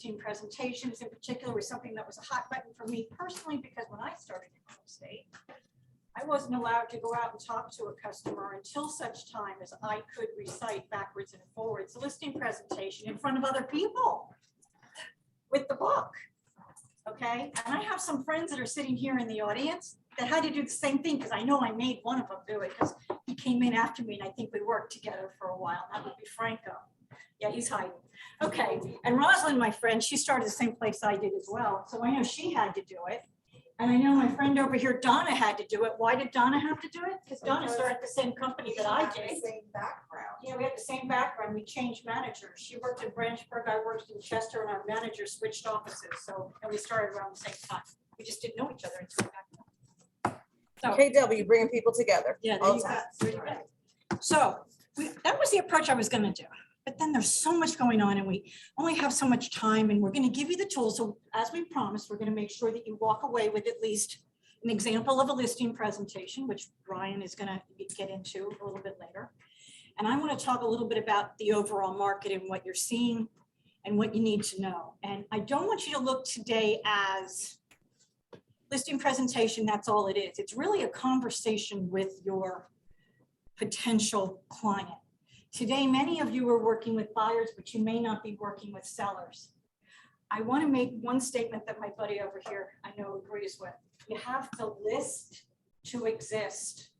team presentations in particular was something that was a hot button for me personally, because when I started in real estate, I wasn't allowed to go out and talk to a customer until such time as I could recite backwards and forwards the listing presentation in front of other people with the book. Okay, and I have some friends that are sitting here in the audience that had to do the same thing, because I know I made one of them do it, because he came in after me and I think we worked together for a while. That would be Franco. Yeah, he's hiding. Okay, and Rosalind, my friend, she started the same place I did as well. So I know she had to do it. And I know my friend over here, Donna, had to do it. Why did Donna have to do it? Because Donna started the same company that I did. Same background. Yeah, we had the same background. We changed managers. She worked in Branchburg, I worked in Chester, and our managers switched offices. So, and we started around the same time. We just didn't know each other until back then. So, KW, bringing people together. yeah, all there you the go. time. There you go. So that was the approach I was going to do. But then there's so much going on and we only have so much time, and we're going to give you the tools. So as we promised, we're going to make sure that you walk away with at least an example of a listing presentation, which Brian is going to get into a little bit later. And I want to talk a little bit about the overall market and what you're seeing and what you need to know. And I don't want you to look today as listing presentation, that's all it is. It's really a conversation with your potential client. Today, many of you are working with buyers, but you may not be working with sellers. I want to make one statement that my buddy over here I know agrees with. You have to list to exist.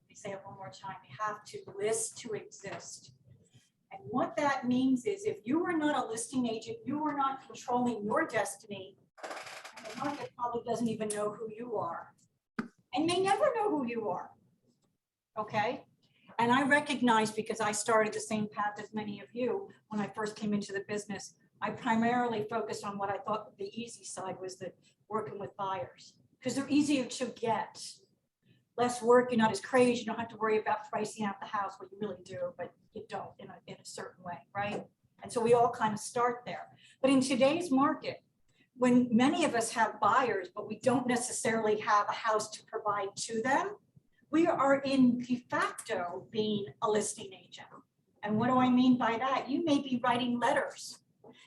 Let me say it one more time. You have to list to exist. And what that means is if you are not a listing agent, you are not controlling your destiny, and the market probably doesn't even know who you are and may never know who you are. Okay? And I recognize, because I started the same path as many of you when I first came into the business, I primarily focused on what I thought the easy side was, the working with buyers, because they're easier to get. Less work, you're not as crazy, you don't have to worry about pricing out the house. Well, you really do, but you don't in a certain way, right? And so we all kind of start there. But in today's market, when many of us have buyers, but we don't necessarily have a house to provide to them, we are in de facto being a listing agent. And what do I mean by that? You may be writing letters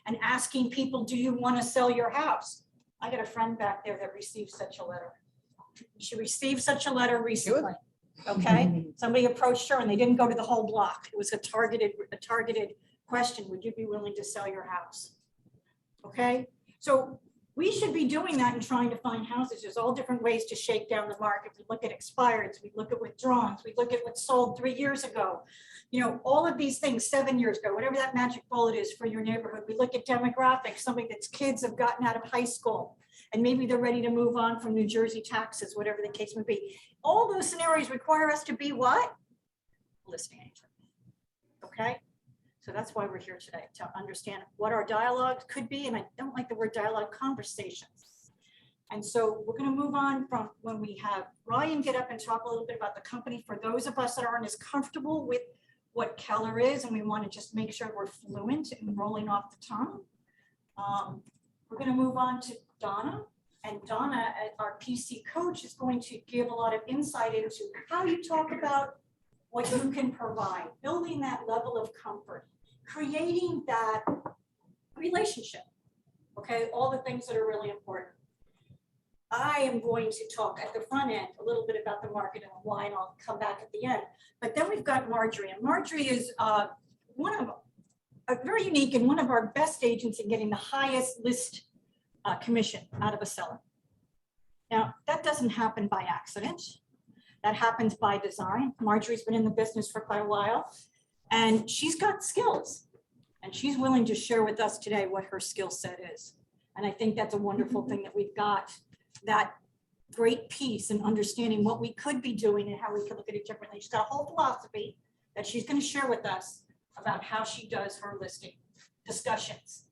and asking people, do you want to sell your house? I got a friend back there that received such a letter. She received such a letter recently. Okay, somebody approached her and they didn't go to the whole block. It was a targeted question. Would you be willing to sell your house? Okay, so we should be doing that and trying to find houses. There's all different ways to shake down the market. We look at expireds, we look at withdrawals, we look at what sold 3 years ago. You know, all of these things 7 years ago, whatever that magic bullet is for your neighborhood. We look at demographics, something that's kids have gotten out of high school and maybe they're ready to move on from New Jersey taxes, whatever the case may be. All those scenarios require us to be what? Listing agent. Okay? So that's why we're here today, to understand what our dialogue could be. And I don't like the word dialogue, conversations. And so we're going to move on from when we have Ryan get up and talk a little bit about the company for those of us that aren't as comfortable with what Keller is, and we want to just make sure we're fluent and rolling off the tongue. We're going to move on to Donna. And Donna, our PC coach, is going to give a lot of insight into how you talk about what you can provide, building that level of comfort, creating that relationship, okay? All the things that are really important. I am going to talk at the front end a little bit about the market and why, and I'll come back at the end. But then we've got Marjorie, and Marjorie is very unique and one of our best agents in getting the highest list commission out of a seller. Now, that doesn't happen by accident. That happens by design. Marjorie's been in the business for quite a while, and she's got skills, and she's willing to share with us today what her skill set is. And I think that's a wonderful thing that we've got that great piece in understanding what we could be doing and how we could look at it differently. She's got a whole philosophy that she's going to share with us about how she does her listing discussions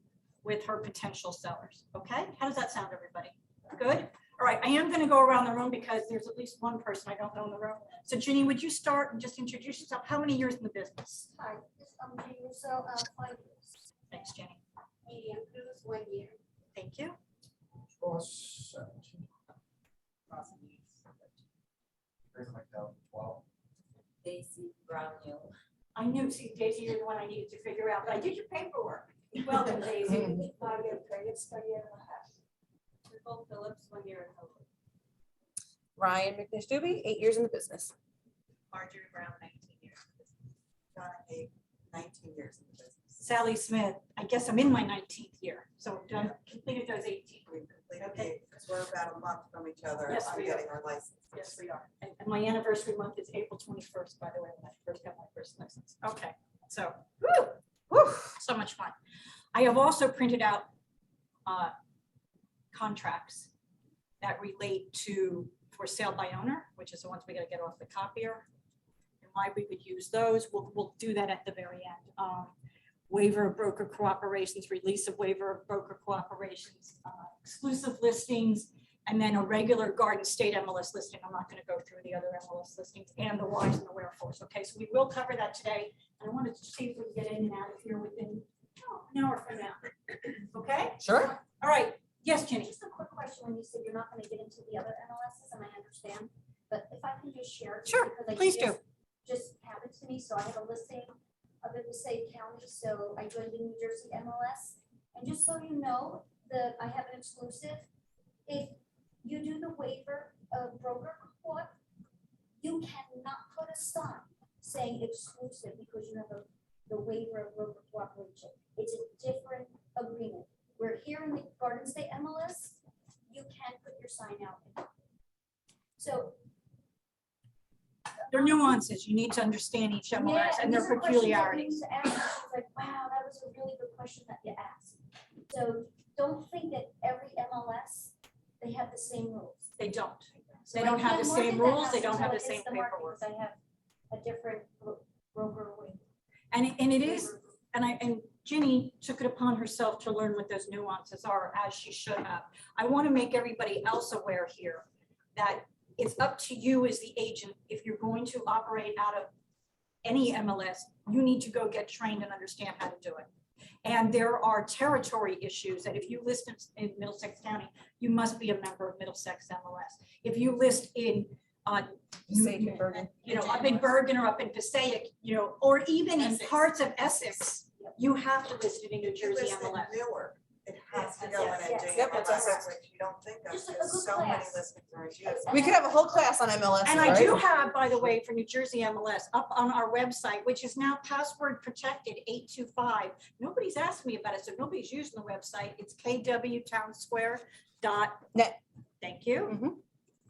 with her potential sellers. Okay, how does that sound, everybody? Good. All right, I am going to go around the room because there's at least one person I don't know in the room. So Ginny, would you start and just introduce yourself? How many years in the business? Hi, I'm Ginny Russo, 5 years. Thanks, Jenny. Medium Cruz, 1 year. Thank you. Plus 17. Like 12. Daisy Brownhill. I knew, see, Daisy, you're the one I needed to figure out, but I did your paperwork. Well done, Daisy. Nicole Phillips, 1 year in total. Ryan McNish-Doobie, 8 years in the business. Marjorie Brown, 19 years. Donna, 19 years in the business. Sally Smith, I guess I'm in my 19th year, so done, completed those 18. We've completed Okay. because we're about a month from each other. Yes, I'm we getting our license. Yes, we are. And my anniversary month is April 21st, by the way, when I first got my first license. Okay, so, so much fun. I have also printed out contracts that relate to for sale by owner, which is the ones we gotta get off the copier. And why we would use those, we'll do that at the very end. Waiver of broker cooperations, release of waiver of broker cooperations, exclusive listings, and then a regular Garden State MLS listing. I'm not going to go through the other MLS listings and the whys and the wherefores. Okay, so we will cover that today. And I wanted to see if we can get in and out of here within an hour from now. Okay, Sure. all right. Yes, Jenny. Just a quick question, when you said you're not gonna get into the other MLSs, and I understand, but if I can just share. it, Sure, because I please do. Just happened to me, so I have a listing of the Passaic County, so I joined the New Jersey MLS. And just so you know, I have an exclusive. If you do the waiver of broker quote, you cannot put a sign saying exclusive because you have the waiver of broker cooperation. It's a different agreement. We're here in the Garden State MLS, you can put your sign out. So. There are nuances. You need to understand each MLS Yeah, and their these are questions that we peculiarities. need to ask. I was like, wow, that was a really good question that you asked. So don't think that every MLS, they have the same rules. They don't. So They I don't have can't the market same that rules. house They don't until have it the same hits market paperwork. because I have a different broker waiver. And it is, and Ginny took it upon herself to learn what those nuances are, as she should have. I want to make everybody else aware here that it's up to you as the agent. If you're going to operate out of any MLS, you need to go get trained and understand how to do it. And there are territory issues that if you list in Middlesex County, you must be a member of Middlesex MLS. If you list in Passaic and Bergen. you know, up in Bergen or up in Passaic, you know, or even in parts of Essex, you have to list it in New If you Jersey list in MLS. Newark, it has to go in Yes, a Yep, it's JMLS, Essex. which you don't think of, Just a because good so many class. listings are in Jersey. We could have a whole class on MLS. And I right? do have, by the way, for New Jersey MLS, up on our website, which is now password protected 825. Nobody's asked me about it, so nobody's using the website. It's kwtownsquare.net. Thank you. Mhm.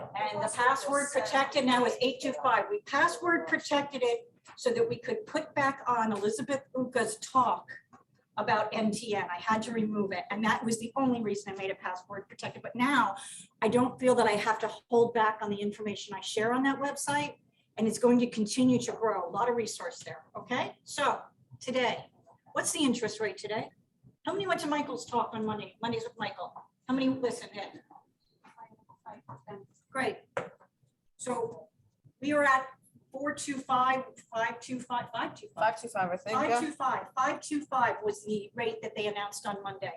And the password protected now is 825. We password protected it so that we could put back on Elizabeth Uga's talk about MTN. I had to remove it. And that was the only reason I made it password protected. But now I don't feel that I have to hold back on the information I share on that website. And it's going to continue to grow. A lot of resource there. Okay. So today, what's the interest rate today? How many went to Michael's talk on Monday? Mondays with Michael. How many listened in? Great. So we are at 425, 525, 525. 525, I think. Yeah. 525 was the rate that they announced on Monday.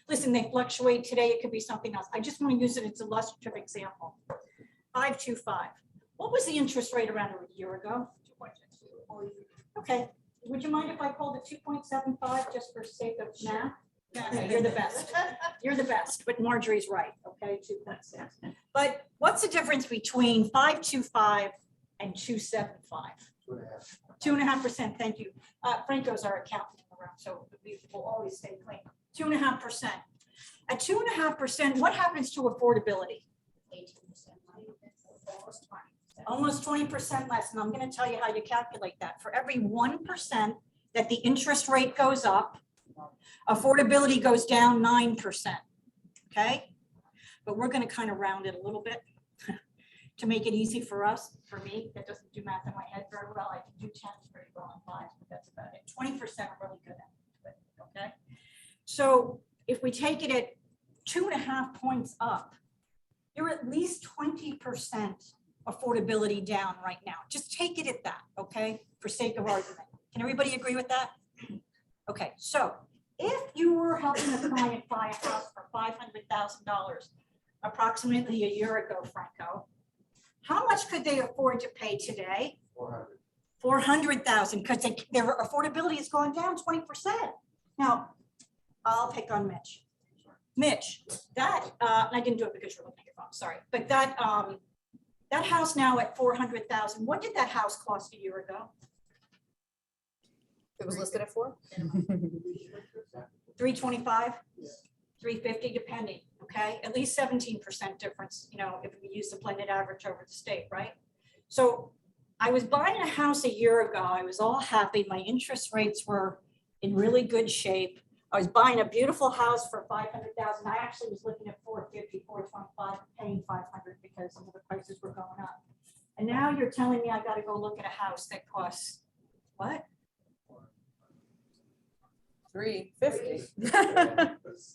Listen, they fluctuate today. It could be something else. I just want to use it as an illustrative example. 525. What was the interest rate around a year ago? 2.62. Okay. Would you mind if I called it 2.75 just for sake of math? Okay, you're the best. You're the best, but Marjorie's right, okay, 2.6. But what's the difference between 525 and 275? 2.5. 2.5%, thank you. Franco's our accountant in the room, so we will always stay clean. 2.5%. At 2.5%, what happens to affordability? 18%. Almost 20% less, and I'm gonna tell you how you calculate that. For every 1% that the interest rate goes up, affordability goes down 9%, okay? But we're gonna kind of round it a little bit to make it easy for us, for me, that doesn't do math in my head very well. I can do 10s very well and 5s, but that's about it. 20% I'm really good at it, okay? So if we take it at 2.5 points up, you're at least 20% affordability down right now. Just take it at that, okay? For sake of argument. Can everybody agree with that? Okay, so if you were helping a client buy a house for $500,000 approximately a year ago, Franco, how much could they afford to pay today? 400. 400,000, because their affordability has gone down 20%. Now, I'll pick on Mitch. Mitch, that, I didn't do it because you're looking at your phone, sorry, but that house now at 400,000, what did that house cost a year ago? It was listed at 4? 325, 350, depending, okay? At least 17% difference, you know, if we use the blended average over the state, right? So I was buying a house a year ago. I was all happy. My interest rates were in really good shape. I was buying a beautiful house for 500,000. I actually was looking at 450, 425, paying 500 because some of the prices were going up. And now you're telling me I got to go look at a house that costs what? 350.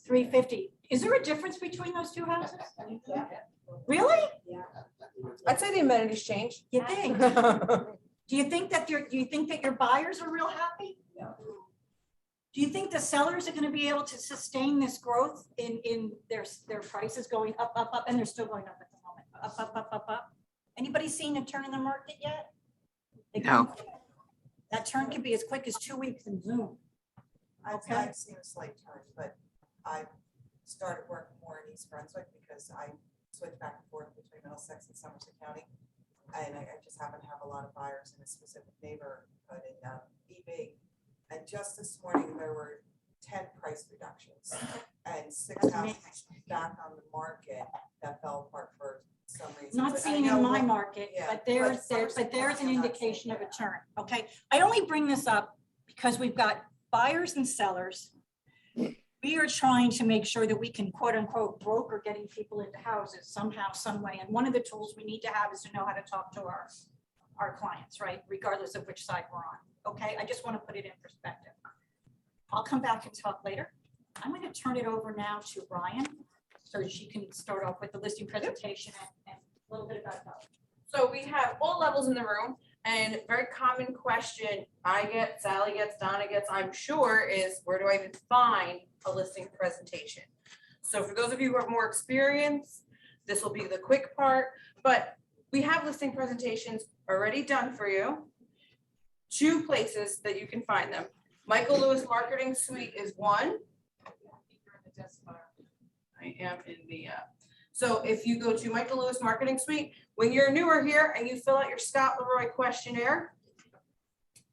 350. Is there a difference between those two houses? Really? I'd say the amenities change. You think? Do you think that your buyers are real happy? No. Do you think the sellers are going to be able to sustain this growth in their prices going up, up, up, and they're still going up at the moment, up, up, up, up, up? Anybody seen a turn in the market yet? No. That turn could be as quick as 2 weeks in Zoom. Okay. I've seen a slight turn, but I started working more in East Brunswick because I switched back and forth between Middlesex and Somerset County. And I just happen to have a lot of buyers in a specific neighborhood in EB. And just this morning, there were 10 price reductions and 6 That's houses amazing. back on the market that fell apart for some reason. Not But I seeing know in my what- market, yeah, but there's an Somerset County, I'm not seeing indication of a that. turn, okay? I only bring this up because we've got buyers and sellers. We are trying to make sure that we can quote unquote broker getting people into houses somehow, some way. And one of the tools we need to have is to know how to talk to our clients, right? Regardless of which side we're on, okay? I just want to put it in perspective. I'll come back and talk later. I'm going to turn it over now to Ryan so that she can start off with the listing presentation and a little bit about that. So we have all levels in the room, and very common question I get, Sally gets, Donna gets, I'm sure, is where do I even find a listing presentation? So for those of you who have more experience, this will be the quick part, but we have listing presentations already done for you. 2 places that you can find them. Michael Lewis Marketing Suite is one. I am in the, so if you go to Michael Lewis Marketing Suite, when you're newer here and you fill out your Scott Leroy questionnaire,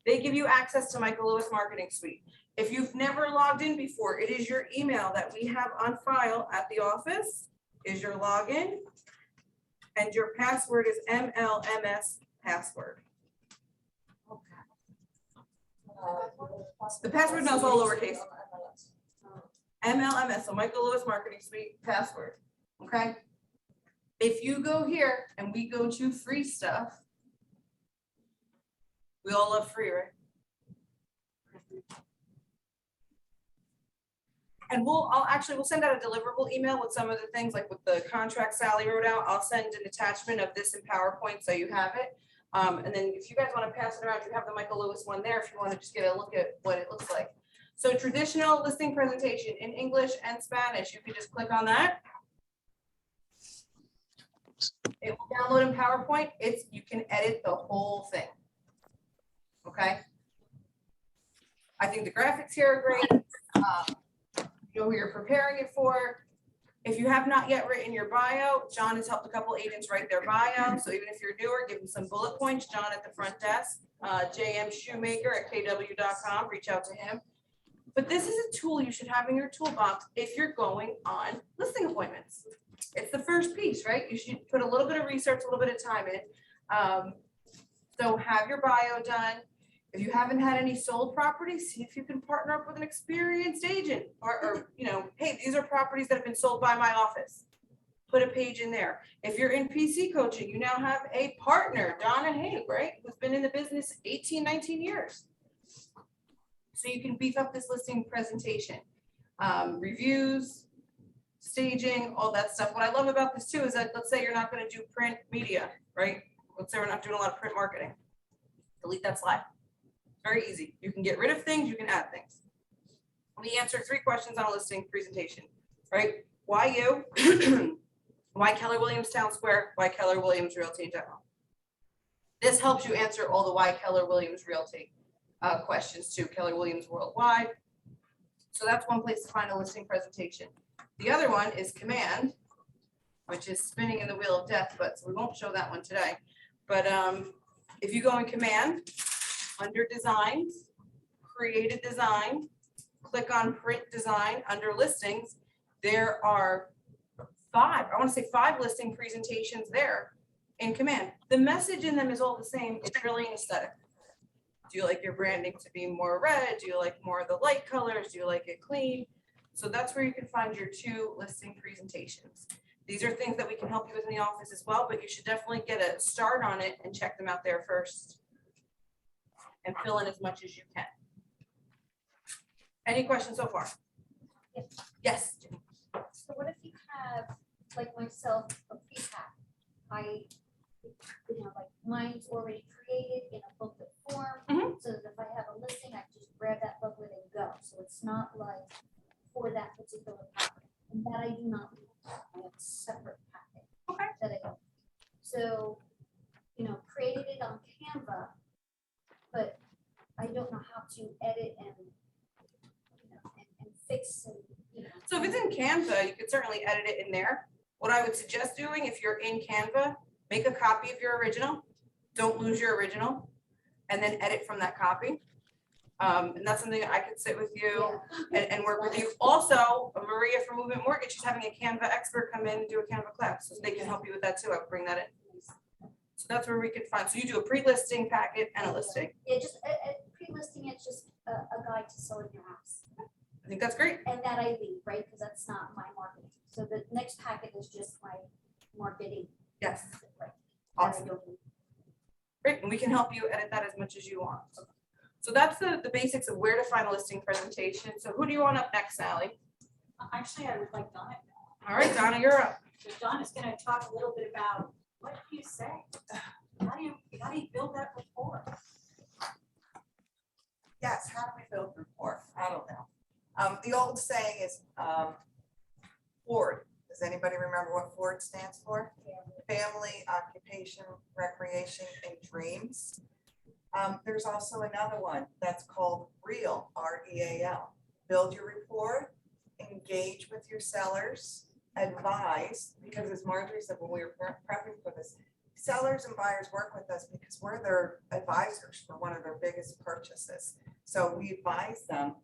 they give you access to Michael Lewis Marketing Suite. If you've never logged in before, it is your email that we have on file at the office, is your login, and your password is MLMS password. The password now is all lowercase. MLMS, so Michael Lewis Marketing Suite password, okay? If you go here and we go to free stuff, we all love free, right? And we'll send out a deliverable email with some of the things, like with the contract Sally wrote out. I'll send an attachment of this in PowerPoint so you have it. And then if you guys want to pass it around, you have the Michael Lewis one there if you want to just get a look at what it looks like. So traditional listing presentation in English and Spanish, you can just click on that. It will download in PowerPoint. You can edit the whole thing. Okay. I think the graphics here are great. You know who you're preparing it for. If you have not yet written your bio, John has helped a couple agents write their bio. So even if you're newer, give them some bullet points. John at the front desk, JM Shoemaker at kw.com, reach out to him. But this is a tool you should have in your toolbox if you're going on listing appointments. It's the first piece, right? You should put a little bit of research, a little bit of time in. So have your bio done. If you haven't had any sold properties, see if you can partner up with an experienced agent or you know, hey, these are properties that have been sold by my office. Put a page in there. If you're in PC coaching, you now have a partner, Donna Haig, right? Who's been in the business 18, 19 years. So you can beef up this listing presentation. Reviews, staging, all that stuff. What I love about this too is that let's say you're not going to do print media, right? Let's say we're not doing a lot of print marketing. Delete that slide. Very easy. You can get rid of things, you can add things. We answer 3 questions on a listing presentation, right? Why you? Why Keller Williams Town Square? Why Keller Williams Realty in general? This helps you answer all the why Keller Williams Realty questions too. Keller Williams Worldwide. So that's one place to find a listing presentation. The other one is Command, which is spinning in the wheel of death, but we won't show that one today. But if you go in Command, under Designs, Create a Design, click on Print Design, under Listings, there are I want to say five listing presentations there in Command. The message in them is all the same. It's really an aesthetic. Do you like your branding to be more red? Do you like more of the light colors? Do you like it clean? So that's where you can find your two listing presentations. These are things that we can help you with in the office as well, but you should definitely get a start on it and check them out there first and fill in as much as you can. Any questions so far? Yes. Jenny. So what if you have, like myself, a pre-pack? Like mine's already created in a booklet form, so that if I have a listing, I just grab that booklet and go. So it's not like for that particular packet. And that I do not need. I have a separate packet. Okay. That I don't. So, created it on Canva, but I don't know how to edit and, and fix and, So if it's in Canva, you could certainly edit it in there. What I would suggest doing, if you're in Canva, make a copy of your original. Don't lose your original, and then edit from that copy. And that's something I could sit with you and work with you. Also, Maria from Movement Mortgage, she's having a Canva expert come in and do a Canva class, so they can help you with that too. I would bring that in. So that's where we could find. So you do a pre-listing packet and a listing. Yeah, just pre-listing, it's just a guide to selling your house. I think that's great. And that I leave, right? Because that's not my marketing. So the next packet is just my marketing. Yes. Right. Awesome. Great, and we can help you edit that as much as you want. So that's the basics of where to find a listing presentation. So who do you want up next, Sally? Actually, I would like Donna. All right, Donna, you're up. So Donna's gonna talk a little bit about what do you say? How do you build that rapport? Yes, how do we build rapport? I don't know. The old saying is FORD. Does anybody remember what FORD stands for? Family, occupation, recreation, and dreams. There's also another one that's called REAL, REAL. Build your rapport, engage with your sellers, advise, because as Marjorie said when we were prepping for this, sellers and buyers work with us because we're their advisors for one of their biggest purchases. So we advise them.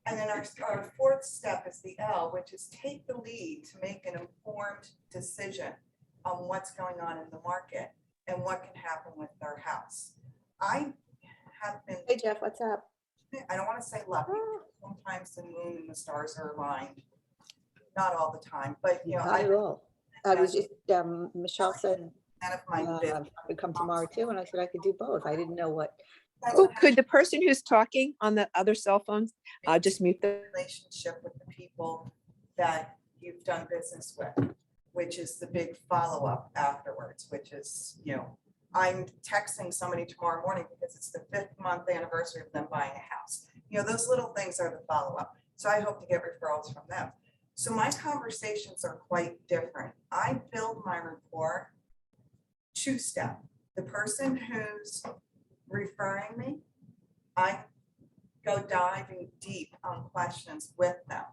And then our fourth step is the L, which is take the lead to make an informed decision on what's going on in the market and what can happen with their house. I have been, Hey Jeff, what's up? I don't want to say lucky, sometimes the moon and the stars are aligned. Not all the time, but Not at all. I was just, Michelle said, none of my business. I could come tomorrow too, and I said I could do both. I didn't know what. Oh, could the person who's talking on the other cell phones just mute the? Relationship with the people that you've done business with, which is the big follow-up afterwards, which is, I'm texting somebody tomorrow morning because it's the 5th month anniversary of them buying a house. Those little things are the follow-up. So I hope to get referrals from them. So my conversations are quite different. I build my rapport two-step. The person who's referring me, I go diving deep on questions with them.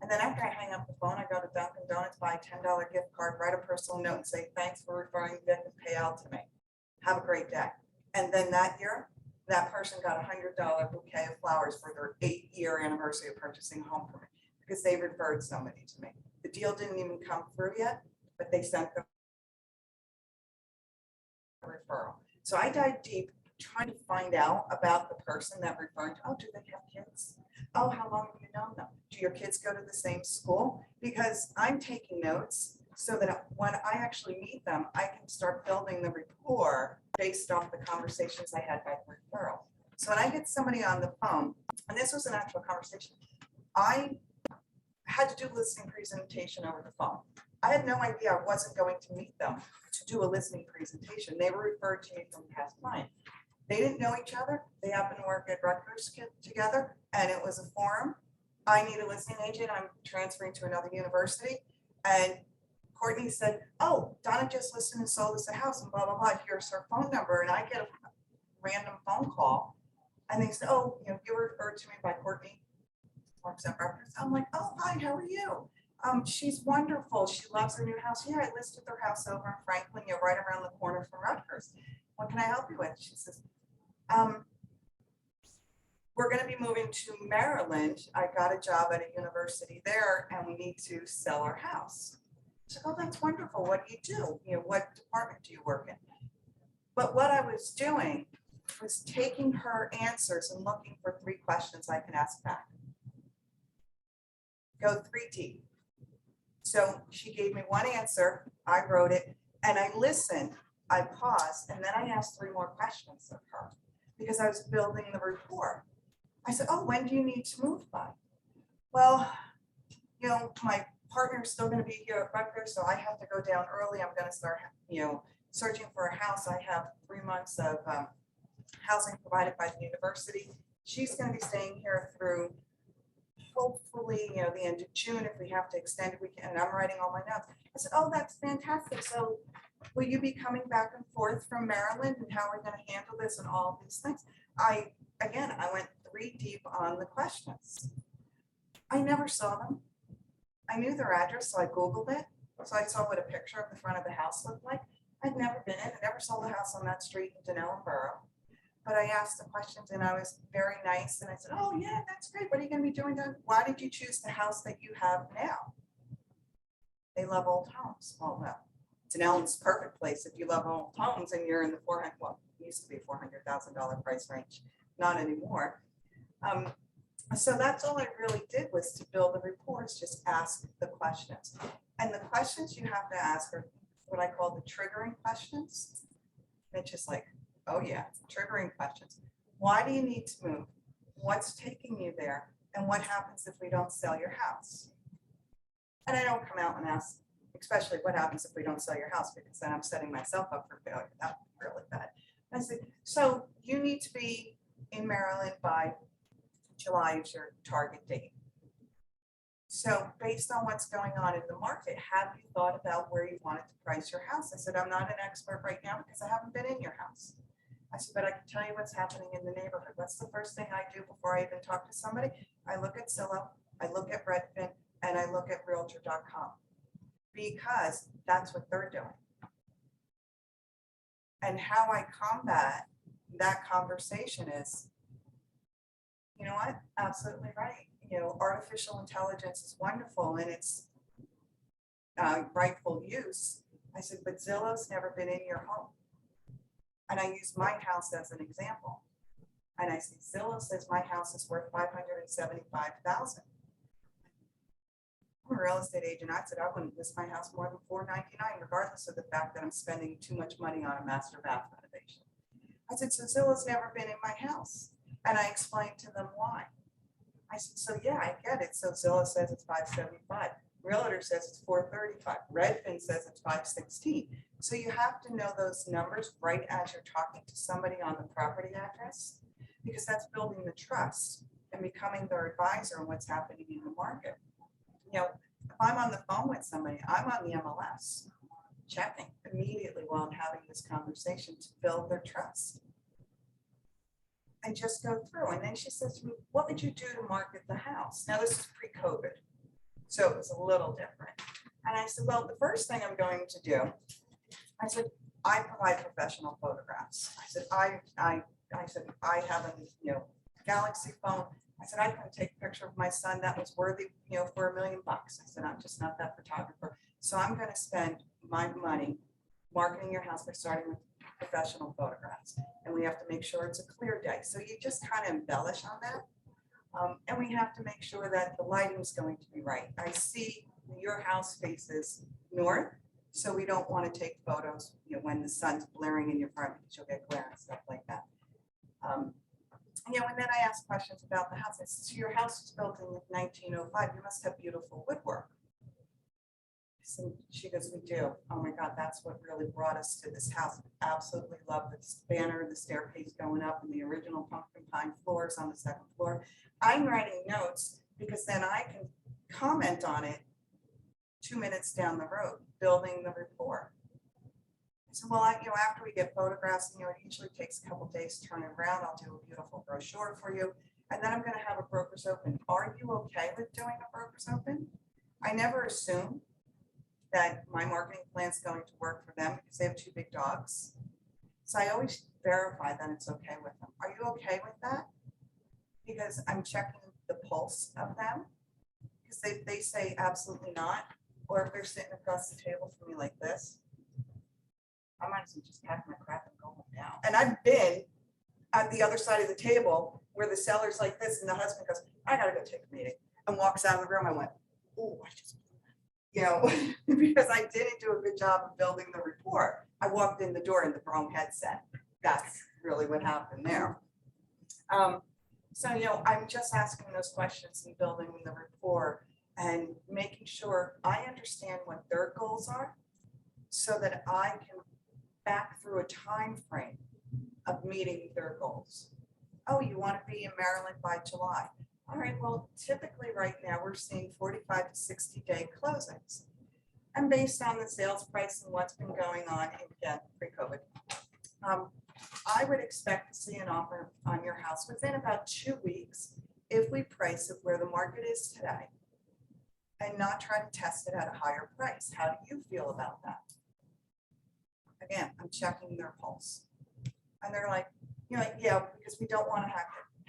And then after I hang up the phone, I go to Dunkin' Donuts, buy a $10 gift card, write a personal note and say, thanks for referring Vic and pay out to me. Have a great day. And then that year, that person got a $100 bouquet of flowers for their 8-year anniversary of purchasing a home from me because they referred somebody to me. The deal didn't even come through yet, but they sent the referral. So I dive deep trying to find out about the person that referred. Oh, do they have kids? Oh, how long have you known them? Do your kids go to the same school? Because I'm taking notes so that when I actually meet them, I can start building the rapport based off the conversations I had by the referral. So when I get somebody on the phone, and this was an actual conversation, I had to do a listening presentation over the phone. I had no idea I wasn't going to meet them to do a listening presentation. They were referred to me from past client. They didn't know each other. They happened to work at Rutgers together, and it was a forum. I need a listing agent. I'm transferring to another university. And Courtney said, oh, Donna just listed and sold us a house and blah, blah, blah. Here's her phone number. And I get a random phone call. And they said, oh, you were referred to me by Courtney. works at Rutgers. I'm like, oh, hi, how are you? She's wonderful. She loves her new house. Yeah, I listed their house over in Franklin, you know, right around the corner from Rutgers. What can I help you with? She says, we're gonna be moving to Maryland. I got a job at a university there and we need to sell our house. I said, oh, that's wonderful. What do? You know, what department do you work in? But what I was doing was taking her answers and looking for 3 questions I can ask back. Go 3 deep. So she gave me 1 answer, I wrote it, and I listened, I paused, and then I asked 3 more questions of her because I was building the rapport. I said, oh, when do you need to move by? Well, you know, my partner's still gonna be here at Rutgers, so I have to go down early. I'm gonna start, you know, searching for a house. I have 3 months of housing provided by the university. She's gonna be staying here through hopefully, you know, the end of June. If we have to extend it, we can. And I'm writing all my notes. I said, oh, that's fantastic. So will you be coming back and forth from Maryland, and how are we gonna handle this and all of these things? I went 3 deep on the questions. I never saw them. I knew their address, so I Googled it. So I saw what a picture of the front of the house looked like. I'd never been in, I never sold a house on that street in Denellen Borough. But I asked the questions and I was very nice. And I said, oh yeah, that's great. What are you gonna be doing then? Why did you choose the house that you have now? They love old homes. Well, no. Denellen's a perfect place if you love old homes and you're in the 400, well, it used to be $400,000 price range, not anymore. So that's all I really did was to build the reports, just ask the questions. And the questions you have to ask are what I call the triggering questions. It's just like, oh yeah, triggering questions. Why do you need to move? What's taking you there? And what happens if we don't sell your house? And I don't come out and ask, especially what happens if we don't sell your house, because then I'm setting myself up for failure. That would be really bad. I said, so you need to be in Maryland by July is your target date. So based on what's going on in the market, have you thought about where you wanted to price your house? I said, I'm not an expert right now because I haven't been in your house. I said, but I can tell you what's happening in the neighborhood. What's the first thing I do before I even talk to somebody? I look at Zillow, I look at Redfin, and I look at Realtor.com because that's what they're doing. And how I combat that conversation is, you know what? Absolutely right. You know, artificial intelligence is wonderful in its rightful use. I said, but Zillow's never been in your home. And I use my house as an example. And I said, Zillow says my house is worth $575,000. I'm a real estate agent. I said I wouldn't list my house more than $499, regardless of the fact that I'm spending too much money on a master bath renovation. I said, so Zillow's never been in my house. And I explained to them why. I said, so yeah, I get it. So Zillow says it's 575. Realtor says it's 435. Redfin says it's 516. So you have to know those numbers right as you're talking to somebody on the property address, because that's building the trust and becoming their advisor on what's happening in the market. You know, if I'm on the phone with somebody, I'm on the MLS checking immediately while I'm having this conversation to build their trust. And just go through. And then she says to me, what would you do to market the house? Now this is pre-COVID, so it was a little different. And I said, well, the first thing I'm going to do, I said, I provide professional photographs. I said, I have a, you know, Galaxy phone. I said, I can take a picture of my son that was worthy, you know, for $1 million. I said, I'm just not that photographer. So I'm going to spend my money marketing your house by starting with professional photographs. And we have to make sure it's a clear day. So you just kind of embellish on that. And we have to make sure that the lighting is going to be right. I see your house faces north, so we don't want to take photos, you know, when the sun's blaring in your front, because you'll get glare and stuff like that. You know, and then I ask questions about the house. I said, so your house was built in 1905. You must have beautiful woodwork. So she goes, we do. Oh my God, that's what really brought us to this house. Absolutely love this banner, the staircase going up, and the original pumpkin pine floors on the 2nd floor. I'm writing notes because then I can comment on it 2 minutes down the road, building the rapport. I said, well, you know, after we get photographs, you know, it usually takes a couple days to turn it around. I'll do a beautiful brochure for you. and then I'm gonna have a broker's open. Are you okay with doing a broker's open? I never assume that my marketing plan's going to work for them because they have 2 big dogs. So I always verify that it's okay with them. Are you okay with that? Because I'm checking the pulse of them. Because they say absolutely not. Or if they're sitting across the table from me like this, I might as well just pack my crap and go home now. And I've been at the other side of the table where the seller's like this and the husband goes, I gotta go take a meeting, and walks out of the room. I went, oh, I just, because I didn't do a good job of building the rapport. I walked in the door in the wrong headset. That's really what happened there. So, I'm just asking those questions and building the rapport and making sure I understand what their goals are so that I can back through a time frame of meeting their goals. Oh, you want to be in Maryland by July. All right, well, typically right now we're seeing 45 to 60-day closings. And based on the sales price and what's been going on, and again, pre-COVID, I would expect to see an offer on your house within about 2 weeks if we price it where the market is today and not try to test it at a higher price. How do you feel about that? Again, I'm checking their pulse. And they're like, yeah, because we don't want to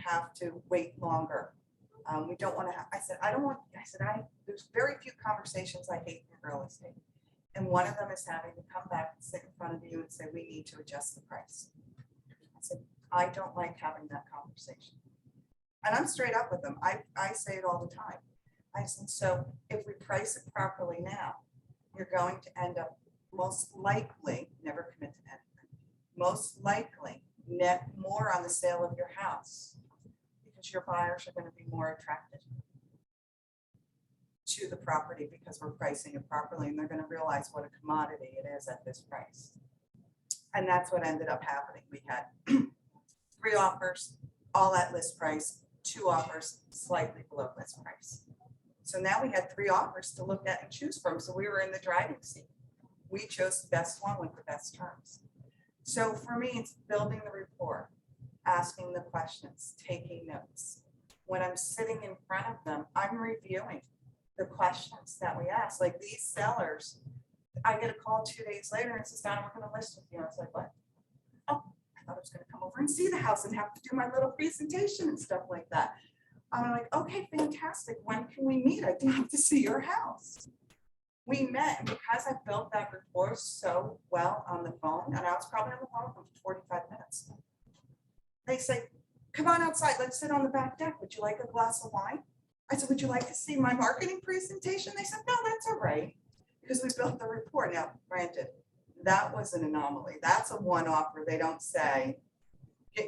have to wait longer. We don't want to have, I said, there's very few conversations I hate in real estate. And one of them is having to come back and sit in front of you and say, we need to adjust the price. I said, I don't like having that conversation. And I'm straight up with them. I say it all the time. I said, so if we price it properly now, you're going to end up most likely, never commit to anything, most likely net more on the sale of your house because your buyers are going to be more attracted to the property because we're pricing it properly and they're going to realize what a commodity it is at this price. And that's what ended up happening. We had 3 offers, all at list price, 2 offers slightly below list price. So now we had 3 offers to look at and choose from. So we were in the driving seat. We chose the best one with the best terms. So for me, it's building the rapport, asking the questions, taking notes. When I'm sitting in front of them, I'm reviewing the questions that we ask. Like these sellers, I get a call 2 days later and says, Donna, we're going to list with you. I was like, what? Oh, I thought I was going to come over and see the house and have to do my little presentation and stuff like that. I'm like, okay, fantastic. When can we meet? I do have to see your house. We met, and because I built that rapport so well on the phone, and I was probably on the phone for 45 minutes. They say, come on outside, let's sit on the back deck. Would you like a glass of wine? I said, would you like to see my marketing presentation? They said, no, that's all right, because we built the rapport. Now, granted, that was an anomaly. That's a one-off where they don't say,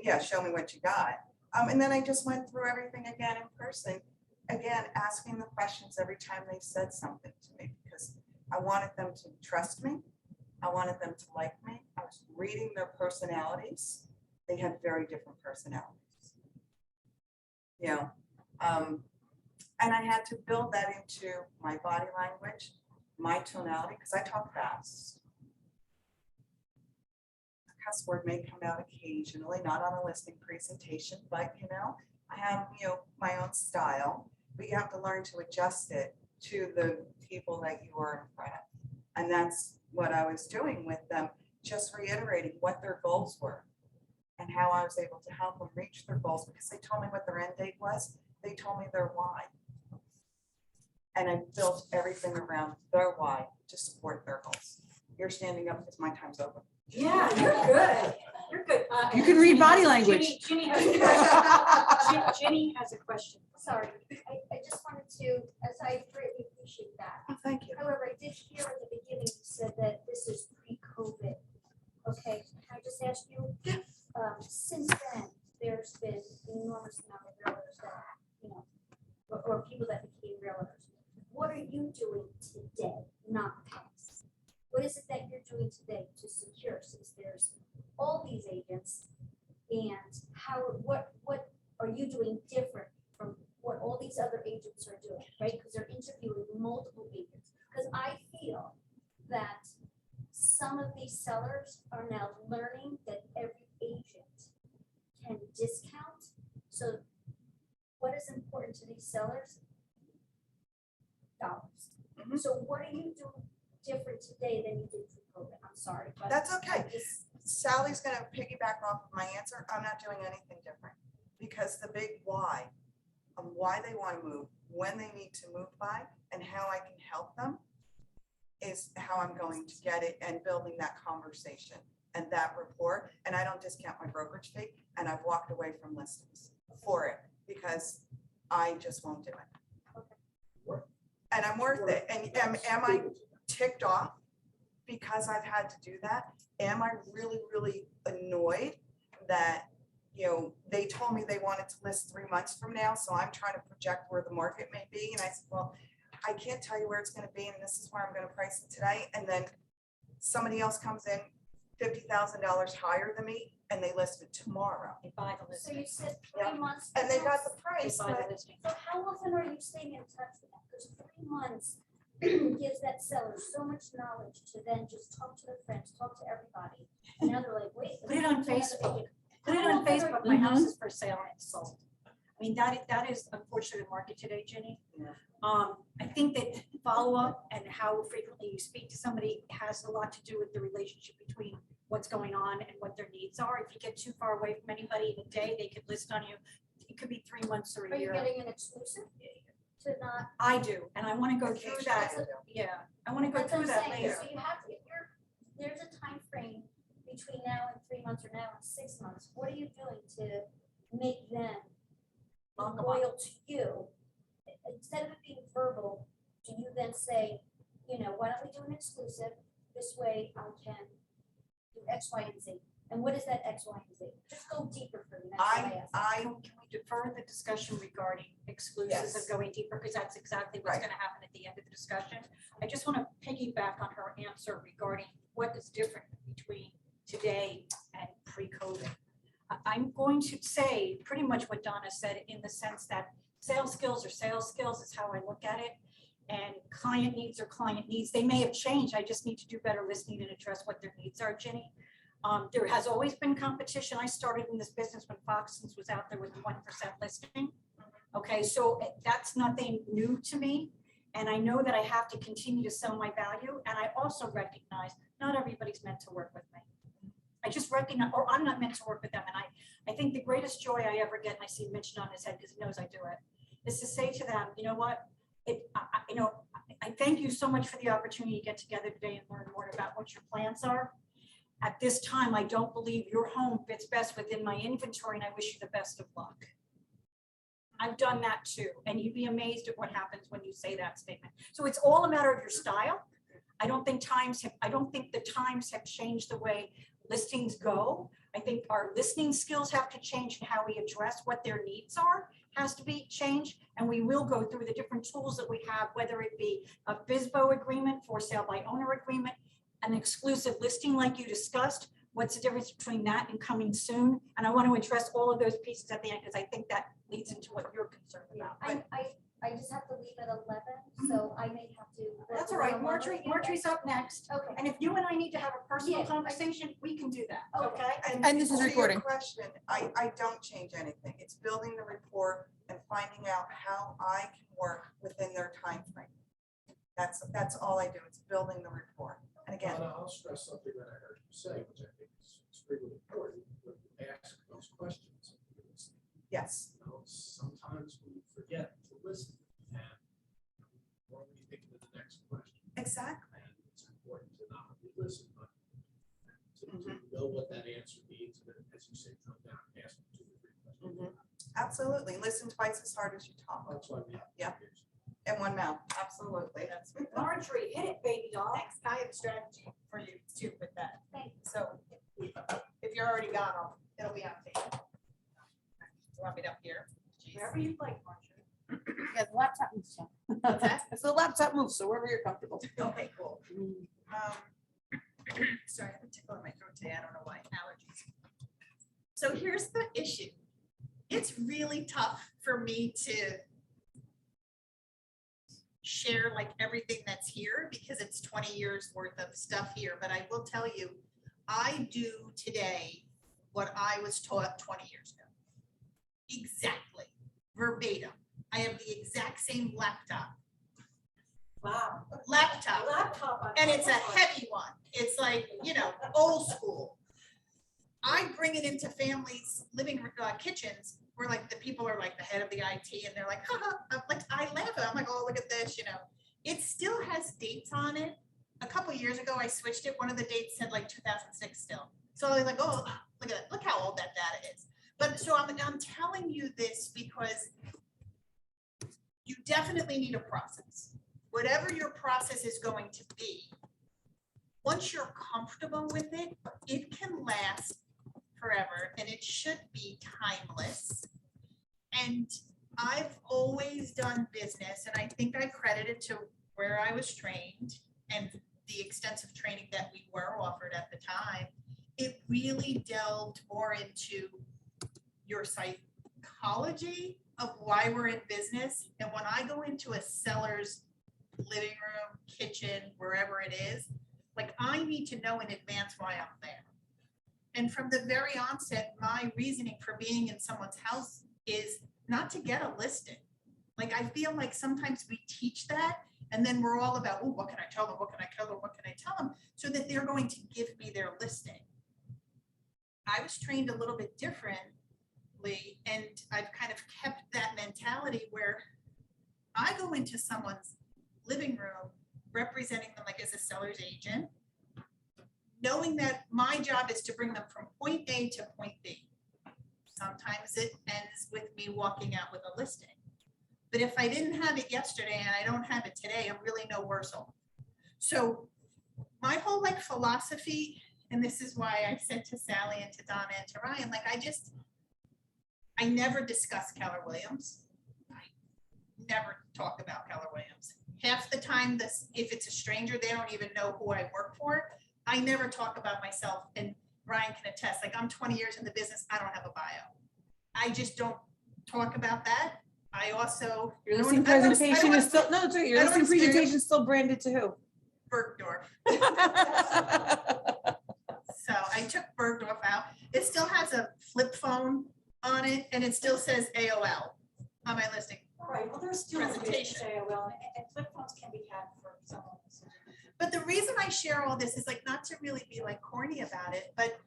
yeah, show me what you got. And then I just went through everything again in person, again, asking the questions every time they said something to me, because I wanted them to trust me. I wanted them to like me. I was reading their personalities. They had very different personalities. And I had to build that into my body language, my tonality, because I talk fast. A cuss word may come out occasionally, not on a listing presentation, but I have my own style, but you have to learn to adjust it to the people that you are in front of. And that's what I was doing with them, just reiterating what their goals were and how I was able to help them reach their goals, because they told me what their end date was. They told me their why. And I built everything around their why to support their goals. You're standing up because my time's over. Yeah, you're good. You're good. You can read body language. Ginny has a question. Ginny has a question. Sorry, I just wanted to, as I greatly appreciate that. Oh, thank you. However, I did hear at the beginning, you said that this is pre-COVID. Okay, can I just ask you, since then, there's been an enormous amount of realtors that, or people that became realtors. What are you doing today, not past? What is it that you're doing today to secure, since there's all these agents, and what are you doing different from what all these other agents are doing, right? Because they're interviewing multiple agents. Because I feel that some of these sellers are now learning that every agent can discount. So to these sellers? Dollars. Mhm. So what are you doing different today than you did pre-COVID? I'm sorry, but. That's I okay. just- Sally's gonna piggyback off of my answer. I'm not doing anything different. Because the big why, of why they want to move, when they need to move by, and how I can help them is how I'm going to get it and building that conversation and that rapport. And I don't discount my brokerage fee, and I've walked away from listings for it because I just won't do it. And I'm worth it. And am I ticked off because I've had to do that? Am I really, really annoyed that, you know, they told me they wanted to list 3 months from now, so I'm trying to project where the market may be. And I said, well, I can't tell you where it's gonna be, and this is where I'm gonna price it today. And then somebody else comes in $50,000 higher than me, and they list it tomorrow. They buy the So listing. you said Yeah. 3 months. And they got the now. They price, buy the but listing. So how often are you staying in touch with them? Because 3 months gives that seller so much knowledge to then just talk to their friends, talk to everybody. And now they're like, wait. Put it on there's another Facebook. agent. Put it How on often are Facebook, you- my house is for sale and it's sold. I mean, that is unfortunately the market today, Jenny. Yeah. I think that follow-up and how frequently you speak to somebody has a lot to do with the relationship between what's going on and what their needs are. If you get too far away from anybody in a day, they could list on you. It could be 3 months or Are a you year. getting an exclusive to not? I do, and I want to go through that. Yeah, I want to go That's what through I'm that saying. later. So you have to, if you're, there's a time frame between now and 3 months or now and 6 months. What are you doing to make them be Lock 'em up. loyal to you? Instead of it being verbal, do you then say, you know, why don't we do an exclusive? This way I can do X, Y, and Z. And what is that X, Y, and Z? Just go deeper for me. That's why I asked. Can we defer the discussion regarding exclusives Yes. and going deeper, because that's exactly what's Right. gonna happen at the end of the discussion. I just wanna piggyback on her answer regarding what is different between today and pre-COVID. I'm going to say pretty much what Donna said in the sense that sales skills are sales skills is how I look at it. And client needs are client needs. They may have changed. I just need to do better listening and address what their needs are, Jenny. There has always been competition. I started in this business when Foxton's was out there with 1% listing. Okay, so that's nothing new to me. And I know that I have to continue to sell my value. And I also recognize not everybody's meant to work with me. I just recognize, or I'm not meant to work with them. And I think the greatest joy I ever get, and I see Mitch on his head because he knows I do it, is to say to them, you know what? I thank you so much for the opportunity to get together today and learn more about what your plans are. At this time, I don't believe your home fits best within my inventory, and I wish you the best of luck. I've done that too, and you'd be amazed at what happens when you say that statement. So it's all a matter of your style. I don't think the times have changed the way listings go. I think our listening skills have to change, and how we address what their needs are has to be changed. And we will go through the different tools that we have, whether it be a FSBO agreement, for sale by owner agreement, an exclusive listing like you discussed. What's the difference between that and coming soon? And I want to address all of those pieces at the end, because I think that leads into what you're concerned about. I just have to leave at 11, so I may have to. work That's all a right, little Marjorie. longer. Marjorie's up next. Okay. And if you and I need to have a personal Yeah, conversation, we can do that, Okay. okay? And this is to your recording. question, I don't change anything. It's building the rapport and finding out how I can work within their time frame. That's all I do. It's building the rapport. And again, Donna, I'll stress something that I heard you say, which I think is really important, when you ask those questions. yes, You know, sometimes we forget to listen and we're already thinking of the next question. exactly. And it's important to not only listen, but to know what that answer means, and then, as you say, come down and ask 2 or 3 questions. Absolutely. Listen twice as hard as you talk. That's why we have. Yeah. And one mouth. Absolutely. Marjorie, hit it, baby doll. Thanks. I have a strategy for you too with that. Thank So if you're already got them, it'll be on tape. You want me up here? Jeez. Wherever you like, Marjorie. Yeah, the laptop moves. What's that? It's the laptop moves, so wherever you're comfortable. Okay, cool. Sorry, I have a tickle in my throat today. I don't know why. Allergies. So here's the issue. It's really tough for me to share like everything that's here because it's 20 years worth of stuff here. But I will tell you, I do today what I was taught 20 years ago. Exactly, verbatim. I have the exact same laptop. Wow. Laptop. Laptop. And it's a heavy one. It's like, old school. I bring it into families' living kitchens where like the people are like the head of the IT and they're like, haha, I laugh at it. I'm like, oh, look at this, It still has dates on it. A couple of years ago, I switched it. One of the dates said like 2006 still. So I was like, oh, look at that. Look how old that data is. But so I'm telling you this because you definitely need a process. Whatever your process is going to be, once you're comfortable with it, it can last forever and it should be timeless. And I've always done business, and I think I credit it to where I was trained and the extensive training that we were offered at the time. It really delved more into your psychology of why we're in business. And when I go into a seller's living room, kitchen, wherever it is, like I need to know in advance why I'm there. And from the very onset, my reasoning for being in someone's house is not to get a listing. Like I feel like sometimes we teach that and then we're all about, oh, what can I tell them? What can I tell them? What can I tell them? So that they're going to give me their listing. I was trained a little bit differently, and I've kind of kept that mentality where I go into someone's living room representing them like as a seller's agent, knowing that my job is to bring them from point A to point B. Sometimes it ends with me walking out with a listing. But if I didn't have it yesterday and I don't have it today, I'm really no worse off. So my whole philosophy, and this is why I said to Sally and to Donna and to Ryan, I never discuss Keller Williams. I never talk about Keller Williams. Half the time, if it's a stranger, they don't even know who I work for. I never talk about myself, and Ryan can attest, I'm 20 years in the business, I don't have a bio. I just don't talk about that. I also. Your listing presentation is still, no, it's right, your listing presentation is still branded to who? Bergdorf. So I took Bergdorf out. It still has a flip phone on it, and it still says AOL on my listing. All right, well, there's still Presentation. AOL, and flip phones can be had for someone. But the reason I share all this is not to really be corny about it, but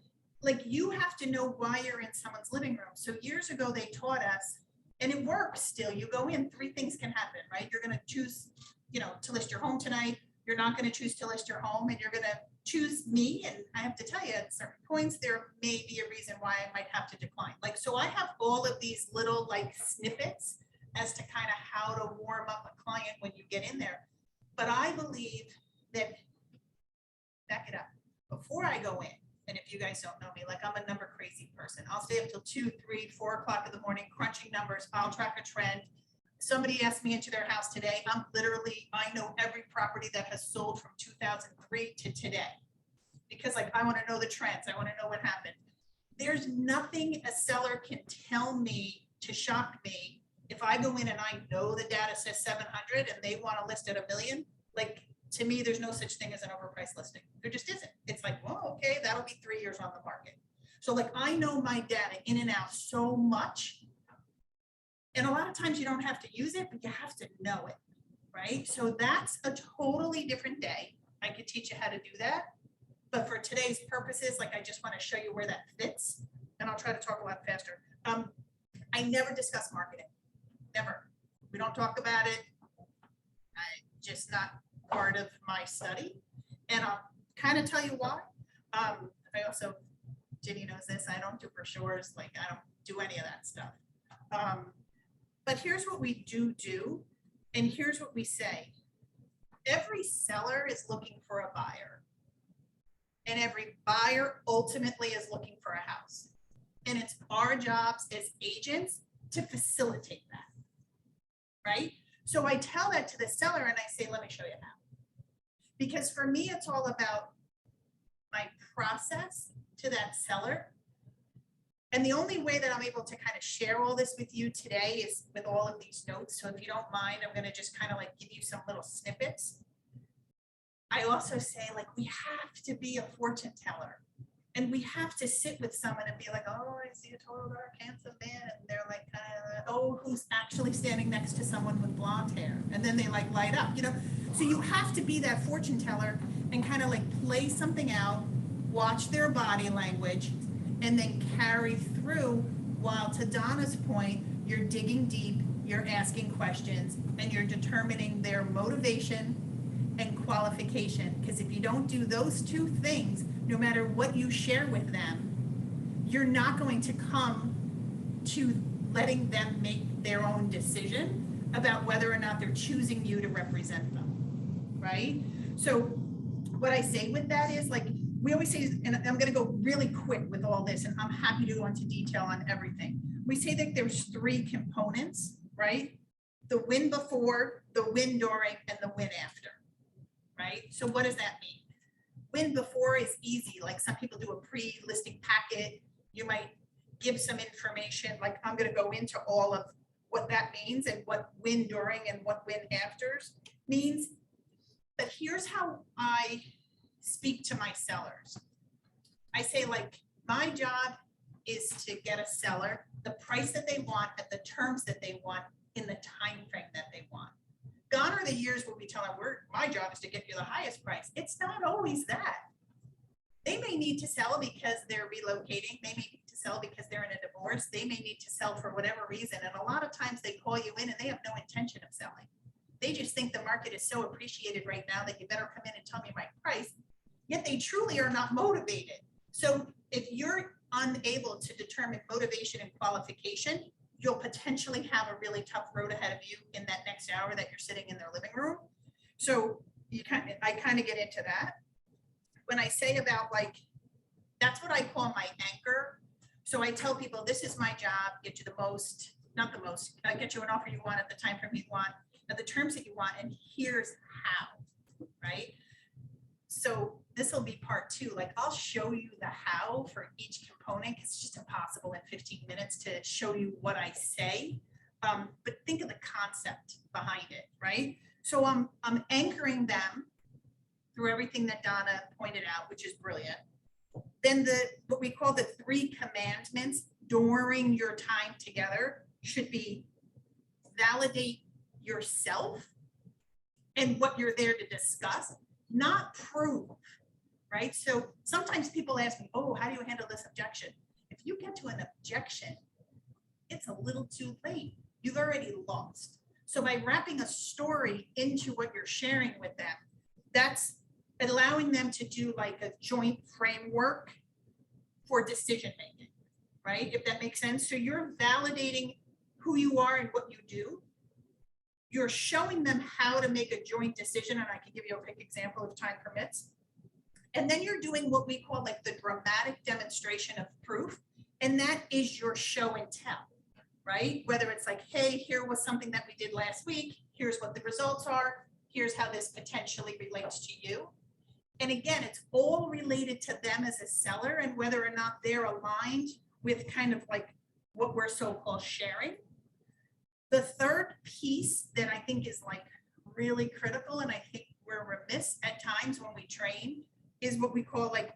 you have to know why you're in someone's living room. So years ago, they taught us, and it works still. You go in, three things can happen, right? You're going to choose, to list your home tonight. You're not going to choose to list your home, and you're going to choose me. And I have to tell you, at certain points, there may be a reason why I might have to decline. So I have all of these little snippets as to kind of how to warm up a client when you get in there. But I believe that, back it up, before I go in, and if you guys don't know me, I'm a number crazy person. I'll stay up till 2, 3, 4 o'clock in the morning, crunching numbers. I'll track a trend. Somebody asked me into their house today. I know every property that has sold from 2003 to today. Because I want to know the trends. I want to know what happened. There's nothing a seller can tell me to shock me. If I go in and I know the data says 700 and they want to list at $1 million, to me, there's no such thing as an overpriced listing. There just isn't. It's well, okay, that'll be 3 years on the market. So I know my data in and out so much. And a lot of times you don't have to use it, but you have to know it, right? So that's a totally different day. I could teach you how to do that. But for today's purposes, I just want to show you where that fits. And I'll try to talk a lot faster. I never discuss marketing. Never. We don't talk about it. Just not part of my study. And I'll kind of tell you why. I also, Ginny knows this, I don't do brochures, I don't do any of that stuff. But here's what we do, and here's what we say. Every seller is looking for a buyer, and every buyer ultimately is looking for a house. And it's our jobs as agents to facilitate that, right? So I tell that to the seller and I say, let me show you how. Because for me, it's all about my process to that seller. And the only way that I'm able to kind of share all this with you today is with all of these notes. So if you don't mind, I'm going to just kind of give you some little snippets. I also say we have to be a fortune teller. And we have to sit with someone and be like, oh, I see a total dark handsome man. And they're like, oh, who's actually standing next to someone with blonde hair? And then they like light up, you know? So you have to be that fortune teller and kind of like play something out, watch their body language, and then carry through, while to Donna's point, you're digging deep, you're asking questions, and you're determining their motivation and qualification. Because if you don't do those two things, no matter what you share with them, you're not going to come to letting them make their own decision about whether or not they're choosing you to represent them, right? So what I say with that is, like, we always say, and I'm going to go really quick with all this, and I'm happy to go into detail on everything. We say that there's 3 components, right? The win before, the win during, and the win after, right? So what does that mean? Win before is easy. Like, some people do a pre-listing packet. You might give some information. Like, I'm going to go into all of what that means and what win during and what win afters means. But here's how I speak to my sellers. I say, like, my job is to get a seller the price that they want at the terms that they want in the time frame that they want. Gone are the years where we tell them, my job is to get you the highest price. It's not always that. They may need to sell because they're relocating. They may need to sell because they're in a divorce. They may need to sell for whatever reason. And a lot of times they call you in and they have no intention of selling. They just think the market is so appreciated right now that you better come in and tell me my price. Yet they truly are not motivated. So if you're unable to determine motivation and qualification, you'll potentially have a really tough road ahead of you in that next hour that you're sitting in their living room. So I kind of get into that. When I say about, like, that's what I call my anchor. So I tell people, this is my job, get you the most, not the most, get you an offer you want at the time frame you want, at the terms that you want, and here's how, right? So this will be part 2. Like, I'll show you the how for each component. It's just impossible in 15 minutes to show you what I say. But think of the concept behind it, right? So I'm anchoring them through everything that Donna pointed out, which is brilliant. Then what we call the 3 commandments during your time together should be: validate yourself and what you're there to discuss, not prove, right? So sometimes people ask me, oh, how do you handle this objection? If you get to an objection, it's a little too late. You've already lost. So by wrapping a story into what you're sharing with them, that's allowing them to do like a joint framework for decision making, right? If that makes sense. So you're validating who you are and what you do. You're showing them how to make a joint decision, and I can give you a quick example if time permits. And then you're doing what we call like the dramatic demonstration of proof, and that is your show and tell, right? Whether it's like, hey, here was something that we did last week, here's what the results are, here's how this potentially relates to you. And again, it's all related to them as a seller and whether or not they're aligned with kind of like what we're so-called sharing. The third piece that I think is like really critical, and I think we're remiss at times when we train, is what we call like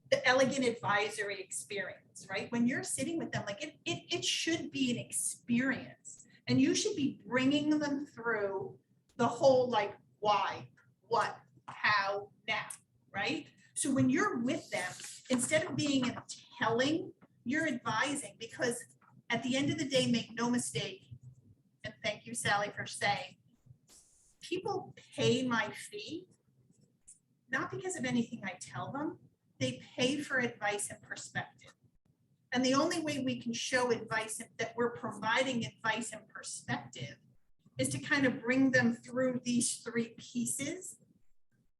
the elegant advisory experience, right? When you're sitting with them, like it should be an experience, and you should be bringing them through the whole like why, what, how, now, right? So when you're with them, instead of being telling, you're advising, because at the end of the day, make no mistake, and thank you, Sally, for saying, people pay my fee, not because of anything I tell them, they pay for advice and perspective. And the only way we can show advice that we're providing advice and perspective is to kind of bring them through these 3 pieces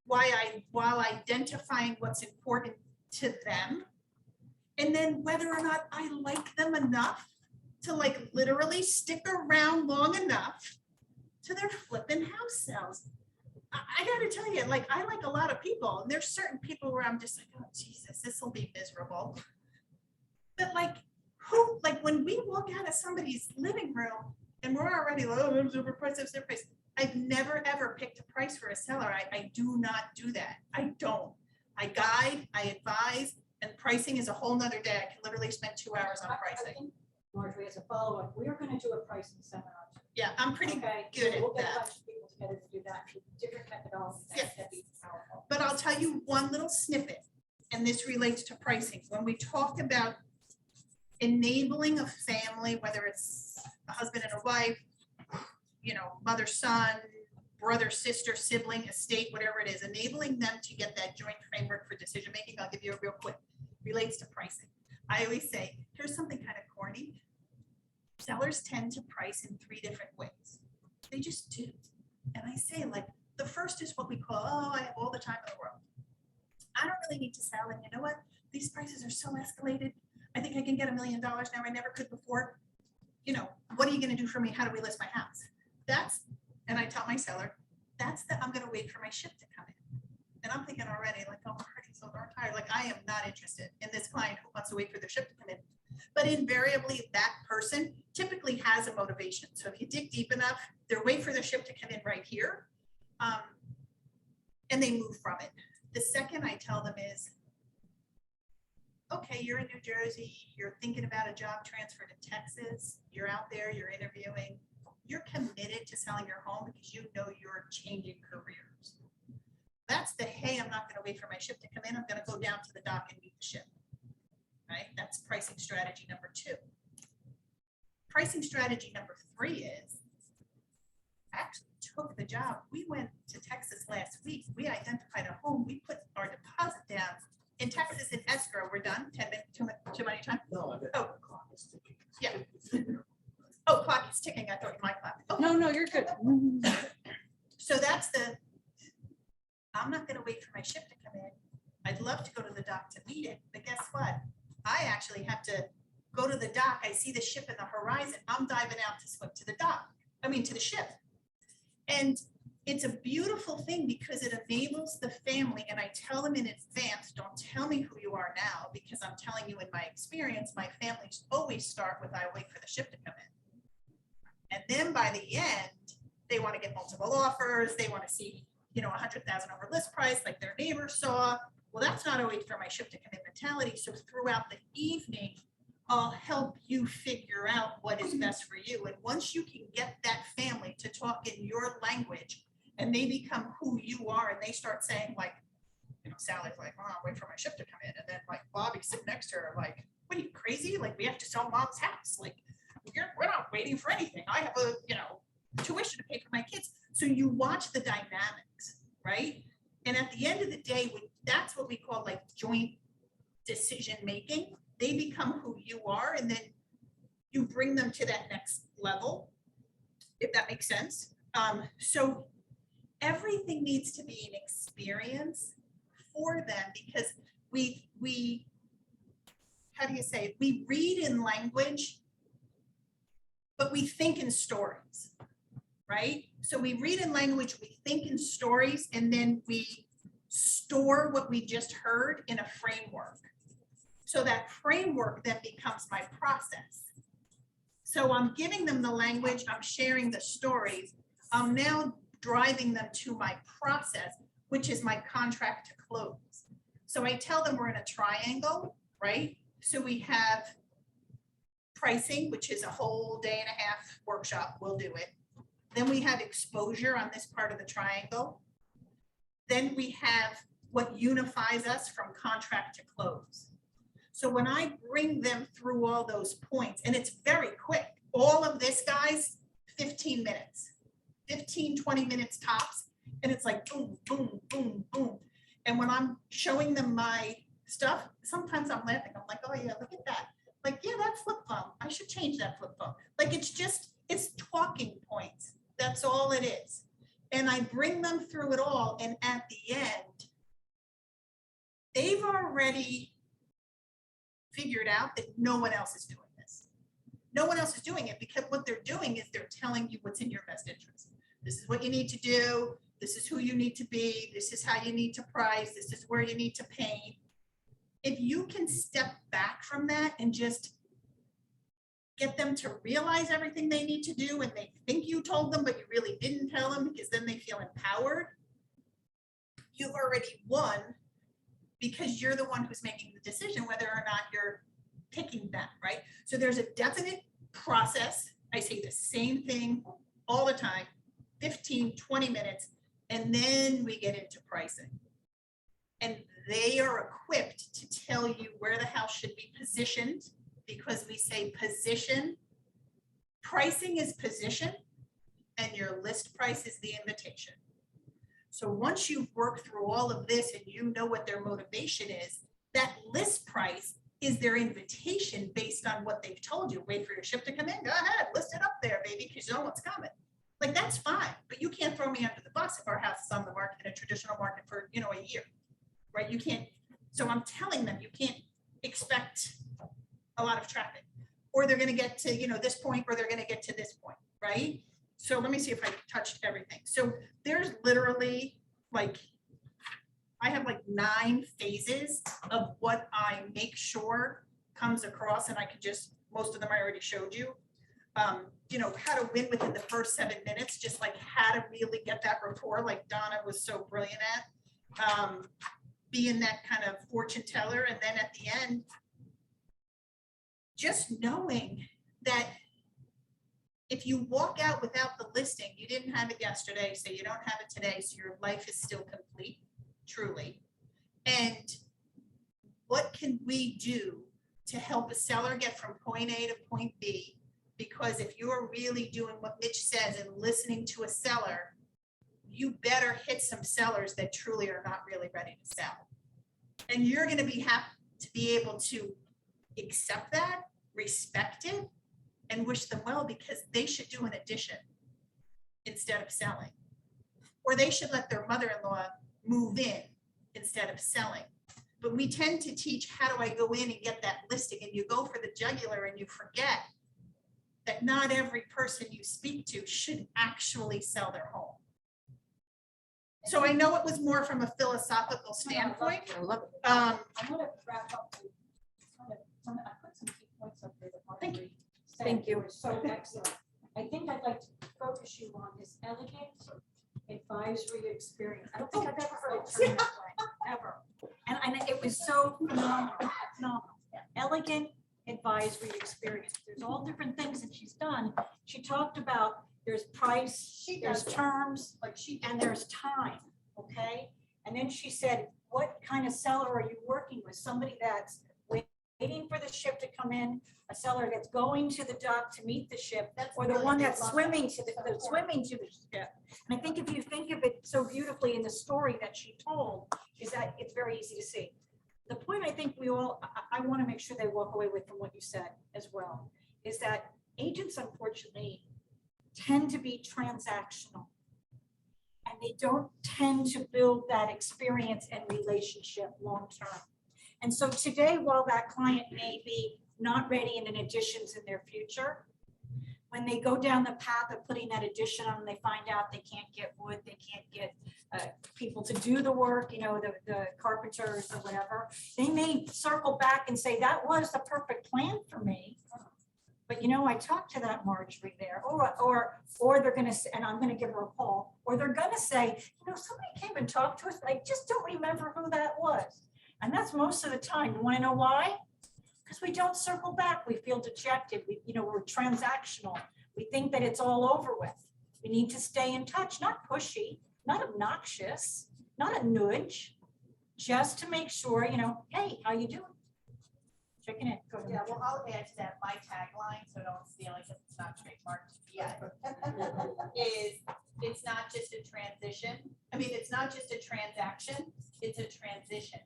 while identifying what's important to them. And then whether or not I like them enough to like literally stick around long enough to their flipping house sales. I gotta tell you, like, I like a lot of people, and there's certain people where I'm just like, oh Jesus, this will be miserable. But like, who, like when we walk out of somebody's living room and we're already like, oh, I'm super price, I've never ever picked a price for a seller. I do not do that. I don't. I guide, I advise, And pricing is a whole nother day. I can literally spend 2 hours on pricing. Marjorie, as a follow-up, we are gonna do a pricing seminar. Yeah, I'm pretty Okay, good so we'll at get a that. bunch of people together to do that, different methodologies. Yeah. That'd be powerful. But I'll tell you one little snippet, and this relates to pricing. When we talk about enabling a family, whether it's a husband and a wife, you know, mother, son, brother, sister, sibling, estate, whatever it is, enabling them to get that joint framework for decision-making. I'll give you a real quick, relates to pricing. I always say, here's something kind of corny. Sellers tend to price in 3 different ways. They just do. And I say, like, the first is what we call, oh, I have all the time in the world. I don't really need to sell, and you know what? These prices are so escalated. I think I can get $1 million now. I never could before. You know, what are you gonna do for me? How do we list my house? That's, and I tell my seller, that's the, I'm gonna wait for my ship to come in. And I'm thinking already, like, oh, Marty's so darn tired. Like, I am not interested in this client who wants to wait for their ship to come in. But invariably, that person typically has a motivation. So if you dig deep enough, they're waiting for their ship to come in right here. And they move from it. The second I tell them is, okay, you're in New Jersey, you're thinking about a job transfer to Texas, you're out there, you're interviewing, you're committed to selling your home because you know you're changing careers. That's the, hey, I'm not gonna wait for my ship to come in, I'm gonna go down to the dock and meet the ship. Right? That's pricing strategy number 2. Pricing strategy number 3 is, I actually took the job. We went to Texas last week. We identified a home. We put our deposit down in Texas in escrow. We're done. 10 minutes, too many time. No, I bet. Oh. the clock is ticking. Yeah. Oh, clock is ticking. I thought my clock. Oh, No, you're good. so that's the, I'm not gonna wait for my ship to come in. I'd love to go to the dock to meet it, but guess what? I actually have to go to the dock. I see the ship in the horizon. I'm diving out to swim to the dock. I mean, to the ship. And it's a beautiful thing because it enables the family, and I tell them in advance, don't tell me who you are now, because I'm telling you in my experience, my families always start with, I wait for the ship to come in. And then by the end, they want to get multiple offers. They want to see, you know, 100,000 over list price like their neighbor saw. Well, that's not a wait for my ship to come in mentality. So throughout the evening, I'll help you figure out what is best for you. And once you can get that family to talk in your language and they become who you are and they start saying, like, you know, Sally's like, oh, I'll wait for my ship to come in. And then like Bobby sitting next to her, like, what are you crazy? Like, we have to sell mom's house. Like, we're not waiting for anything. I have a, you know, tuition to pay for my kids. So you watch the dynamics, right? And at the end of the day, that's what we call like joint decision making. They become who you are, and then you bring them to that next level, if that makes sense. So everything needs to be an experience for them because we how do you say it? We read in language, but we think in stories, right? So we read in language, we think in stories, and then we store what we just heard in a framework. So that framework then becomes my process. So I'm giving them the language, I'm sharing the stories, I'm now driving them to my process, which is my contract to close. So I tell them we're in a triangle, right? So we have pricing, which is a whole day and a half workshop, we'll do it. Then we have exposure on this part of the triangle. Then we have what unifies us from contract to close. So when I bring them through all those points, and it's very quick, all of this, guys, 15 minutes, 15, 20 minutes tops. And it's like boom, boom, boom, boom. And when I'm showing them my stuff, sometimes I'm laughing. I'm like, oh yeah, look at that. Like, yeah, that flip phone, I should change that flip phone. Like, it's talking points. That's all it is. And I bring them through it all. And at the end, they've already figured out that no one else is doing this. No one else is doing it because what they're doing is they're telling you what's in your best interest. This is what you need to do. This is who you need to be. This is how you need to price. This is where you need to paint. If you can step back from that and just get them to realize everything they need to do and they think you told them, but you really didn't tell them because then they feel empowered, you've already won because you're the one who's making the decision whether or not you're picking that, right? So there's a definite process. I say the same thing all the time, 15, 20 minutes, and then we get into pricing. And they are equipped to tell you where the house should be positioned, because we say position. Pricing is position, and your list price is the invitation. So once you've worked through all of this and you know what their motivation is, that list price is their invitation based on what they've told you. Wait for your ship to come in, go ahead, list it up there, baby, because you know what's coming. Like, that's fine, but you can't throw me under the bus if our house is on the market, in a traditional market for, you know, a year, right? You can't, so I'm telling them, you can't expect a lot of traffic, or they're gonna get to, you know, this point, or they're gonna get to this point, right? So let me see if I touched everything. So there's literally like, I have like 9 phases of what I make sure comes across, and I could just, most of them I already showed you. You know, how to win within the first 7 minutes, just like how to really get that rapport, like Donna was so brilliant at. Being that kind of fortune teller, and then at the end, just knowing that if you walk out without the listing, you didn't have it yesterday, so you don't have it today, so your life is still complete, truly. And what can we do to help a seller get from point A to point B? Because if you're really doing what Mitch says and listening to a seller, you better hit some sellers that truly are not really ready to sell. And you're going to be happy to be able to accept that, respect it, and wish them well, because they should do an addition instead of selling. Or they should let their mother-in-law move in instead of selling. But we tend to teach, how do I go in and get that listing? And you go for the jugular and you forget that not every person you speak to should actually sell their home. So I know it was more from a philosophical standpoint. I'm gonna wrap up with I put some key points up there that Marjorie said. Thank you. Were so excellent. I think I'd like to focus you on this elegant advisory experience. I don't think I've ever heard it termed that way, ever. And it was so phenomenal, phenomenal. Elegant advisory experience. There's all different things that she's done. She talked about there's price, there's terms, and there's time, okay? And then she said, what kind of seller are you working with? Somebody that's waiting for the ship to come in, a seller that's going to the dock to meet the ship, or the one that's swimming to the ship. And I think if you think of it so beautifully in the story that she told, is that it's very easy to see. The point I think I want to make sure they walk away with from what you said as well, is that agents unfortunately tend to be transactional, and they don't tend to build that experience and relationship long-term. And so today, while that client may be not ready in an additions in their future, when they go down the path of putting that addition on, they find out they can't get wood, they can't get people to do the work, you know, the carpenters or whatever, they may circle back and say, that was the perfect plan for me. But you know, I talked to that Marjorie there, or they're gonna say, and I'm gonna give her a call, or they're gonna say, you know, somebody came and talked to us, but I just don't remember who that was. And that's most of the time. You want to know why? Because we don't circle back. We feel dejected. We're transactional. We think that it's all over with. We need to stay in touch, not pushy, not obnoxious, not a nudge, just to make sure, hey, how you doing? Checking in. Go ahead. Yeah, well, I'll add to that, my tagline, so don't feel like it's not trademarked yet, is it's not just a transition. I mean, it's not just a transaction, it's a transition.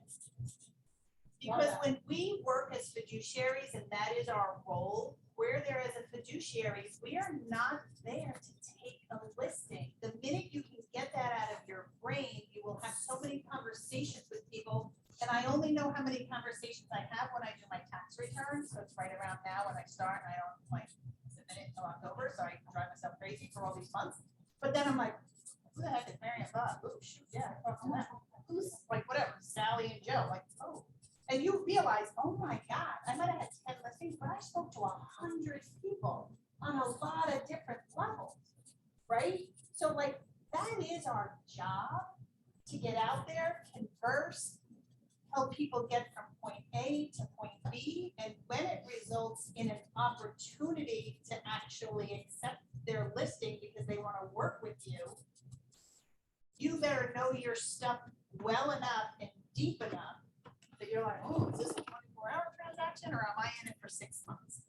Because when we work as fiduciaries, and that is our role, we're there as a fiduciary, we are not there to take a listing. The minute you can get that out of your brain, you will have so many conversations with people. And I only know how many conversations I have when I do my tax return. So it's right around now when I start, and I don't submit it until October. So I drive myself crazy for all these months. But then I'm like, who the heck is Mary and Bob? Oh, shoot, yeah, I talked to that. Who's like, whatever, Sally and Joe, like, oh. And you realize, oh my God, I might have had 10 listings, but I spoke to 100 people on a lot of different levels, right? So like, that is our job, to get out there, converse, help people get from point A to point B. And when it results in an opportunity to actually accept their listing because they want to work with you, you better know your stuff well enough and deep enough that you're like, oh, is this a 24-hour transaction or am I in it for 6 months?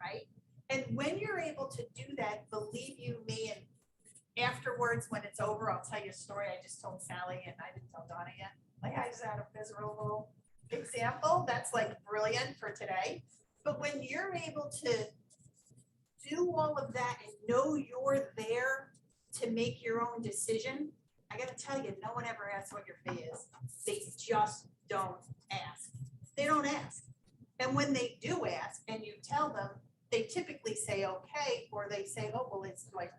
Right? And when you're able to do that, believe you me, and afterwards, when it's over, I'll tell you a story I just told Sally and I didn't tell Donna yet. Like I just had a miserable example that's like brilliant for today. But when you're able to do all of that and know you're there to make your own decision, I gotta tell you, no one ever asks what your fee is. They just don't ask. They don't ask. And when they do ask and you tell them, they typically say, okay, or they say, oh, well, it's like,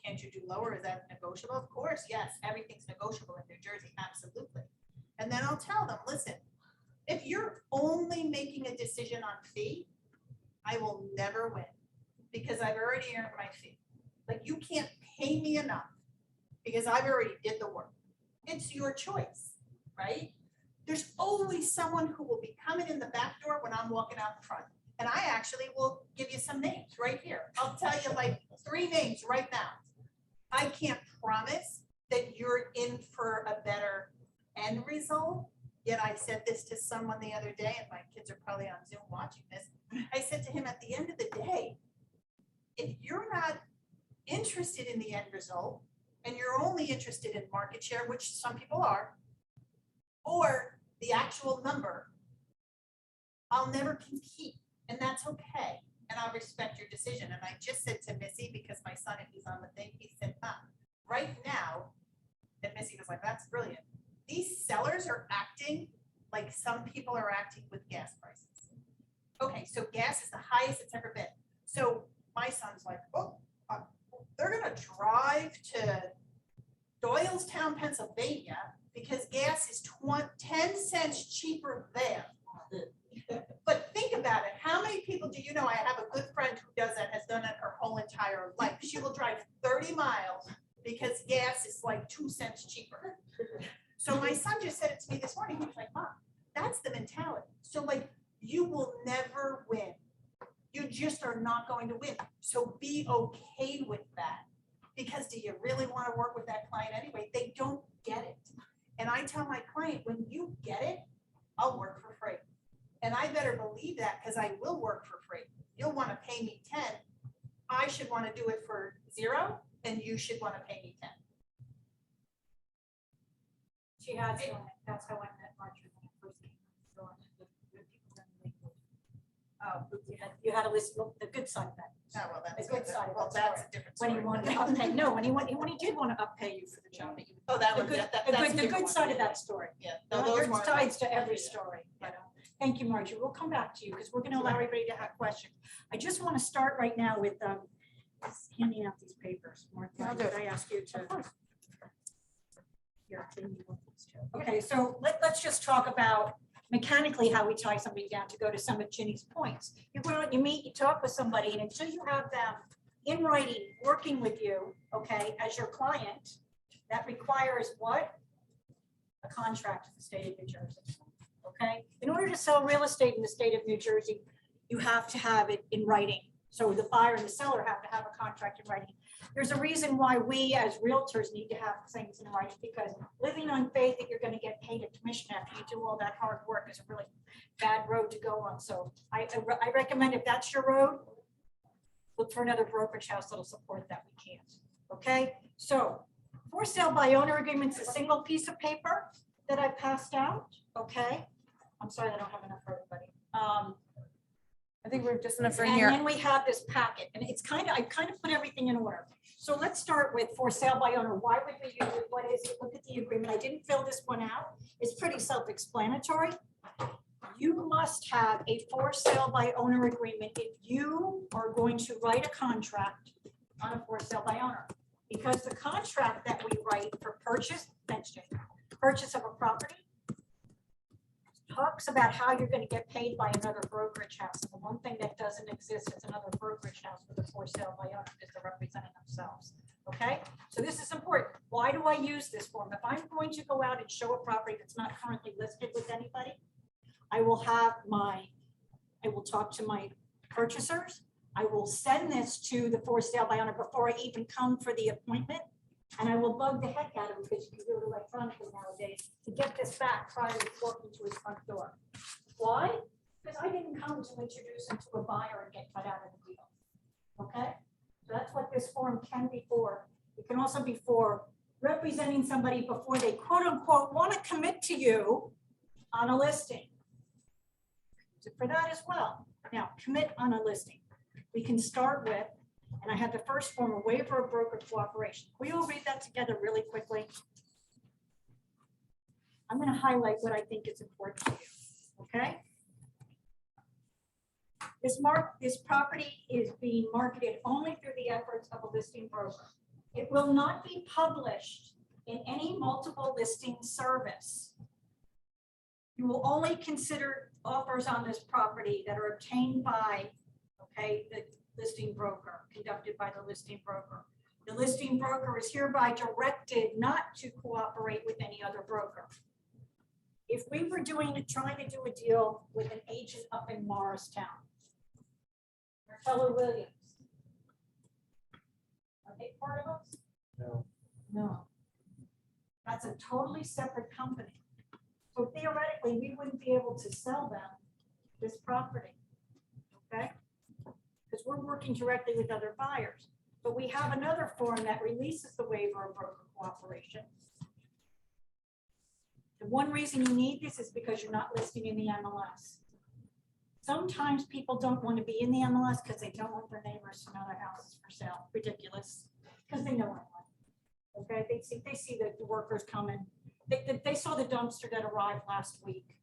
can't you do lower? Is that negotiable? Of course, yes, everything's negotiable in New Jersey, absolutely. And then I'll tell them, listen, if you're only making a decision on fee, I will never win because I've already earned my fee. Like you can't pay me enough because I've already did the work. It's your choice, right? There's always someone who will be coming in the back door when I'm walking out the front. And I actually will give you some names right here. I'll tell you like 3 names right now. I can't promise that you're in for a better end result. Yet I said this to someone the other day, and my kids are probably on Zoom watching this. I said to him, at the end of the day, if you're not interested in the end result, and you're only interested in market share, which some people are, or the actual number, I'll never compete, and that's okay. And I'll respect your decision. And I just said to Missy, because my son, if he's on the thing, he said, right now, and Missy was like, that's brilliant. These sellers are acting like some people are acting with gas prices. Okay, so gas is the highest it's ever been. So my son's like, oh, they're gonna drive to Doylestown, Pennsylvania, because gas is 10 cents cheaper there. But think about it. How many people do you know? I have a good friend who does that, has done it her whole entire life. She will drive 30 miles because gas is like 2 cents cheaper. So my son just said it to me this morning. He was like, Mom, that's the mentality. So like, you will never win. You just are not going to win. So be okay with that. Because do you really want to work with that client anyway? They don't get it. And I tell my client, when you get it, I'll work for free. And I better believe that because I will work for free. You'll want to pay me 10. I should want to do it for 0, and you should want to pay me 10. She has, that's how I met Marjorie when I first came on. You had to listen to the good side of that. Oh, well, that's The good side of well, that that's story. a different When story. he wanted to uppay, no, when he did want to uppay you for the job that you. Oh, that The one, good, that's the a good different one. side of that story. Yeah, no, those There's weren't. sides to every story, you know. Thank you, Marjorie. We'll come back to you because we're going to allow everybody to have questions. I just want to start right now with handing out these papers. Martha, did I ask you to? Here, can you want these too? Okay, so let's just talk about mechanically how we tie somebody down to go to some of Ginny's points. You go out, you meet, you talk with somebody, and until you have them in writing, working with you, okay, as your client, that requires what? A contract in the state of New Jersey. Okay, in order to sell real estate in the state of New Jersey, you have to have it in writing. So the buyer and the seller have to have a contract in writing. There's a reason why we as realtors need to have things in writing, because living on faith that you're going to get paid a commission after you do all that hard work is a really bad road to go on. So I recommend, if that's your road, look for another brokerage house that'll support that. We can't. Okay, so for sale by owner agreements, a single piece of paper that I passed out. Okay, I'm sorry, I don't have enough for everybody. I think we're just enough for And here. then we have this packet, and it's I kind of put everything in order. So let's start with for sale by owner. Why would we use it? What is it? Look at the agreement. I didn't fill this one out. It's pretty self-explanatory. You must have a for sale by owner agreement if you are going to write a contract on a for sale by owner. Because the contract that we write for purchase, thanks, Jane, purchase of a property, talks about how you're going to get paid by another brokerage house. And the one thing that doesn't exist is another brokerage house with a for sale by owner, because they're representing themselves. Okay, so this is important. Why do I use this form? If I'm going to go out and show a property that's not currently listed with anybody, I will talk to my purchasers. I will send this to the for sale by owner before I even come for the appointment. And I will bug the heck out of him, because you can do it electronically nowadays, to get this back prior to walking to his front door. Why? Because I didn't come to introduce him to a buyer and get cut out of the deal. Okay? So that's what this form can be for. It can also be for representing somebody before they quote unquote want to commit to you on a listing. Use it for that as well. Now, commit on a listing. We can start with, and I had the first form, a waiver of broker cooperation. We will read that together really quickly. I'm going to highlight what I think is important to you. Okay? This property is being marketed only through the efforts of a listing broker. It will not be published in any multiple listing service. You will only consider offers on this property that are obtained by, okay, the listing broker, conducted by the listing broker. The listing broker is hereby directed not to cooperate with any other broker. If we were trying to do a deal with an agent up in Morristown, or Keller Williams, are they part of us? No. No. That's a totally separate company. So theoretically, we wouldn't be able to sell them this property, okay? Because we're working directly with other buyers. But we have another form that releases the waiver of broker cooperation. The one reason you need this is because you're not listing in the MLS. Sometimes people don't want to be in the MLS because they don't want their neighbors to know their house is for sale. Ridiculous. Because they know what I want. Okay, they see the workers coming. They saw the dumpster that arrived last week.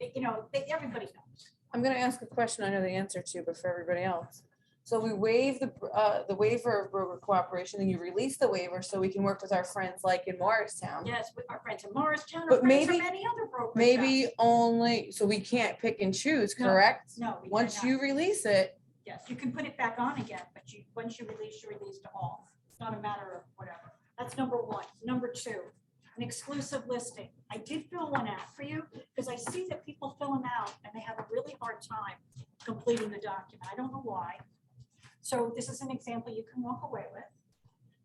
Everybody knows. I'm gonna ask a question I know the answer to, but for everybody else. So we waive the waiver of broker cooperation, and you release the waiver so we can work with our friends like in Morristown. Yes, with our friends in Morristown, or But friends from maybe- any other brokerage. Maybe only, so we can't pick and choose, No, correct? No. we Once cannot. you release it, Yes, you can put it back on again, but once you release to all. It's not a matter of whatever. That's number one. Number two, an exclusive listing. I did fill one out for you because I see that people fill them out and they have a really hard time completing the document. I don't know why. So this is an example you can walk away with.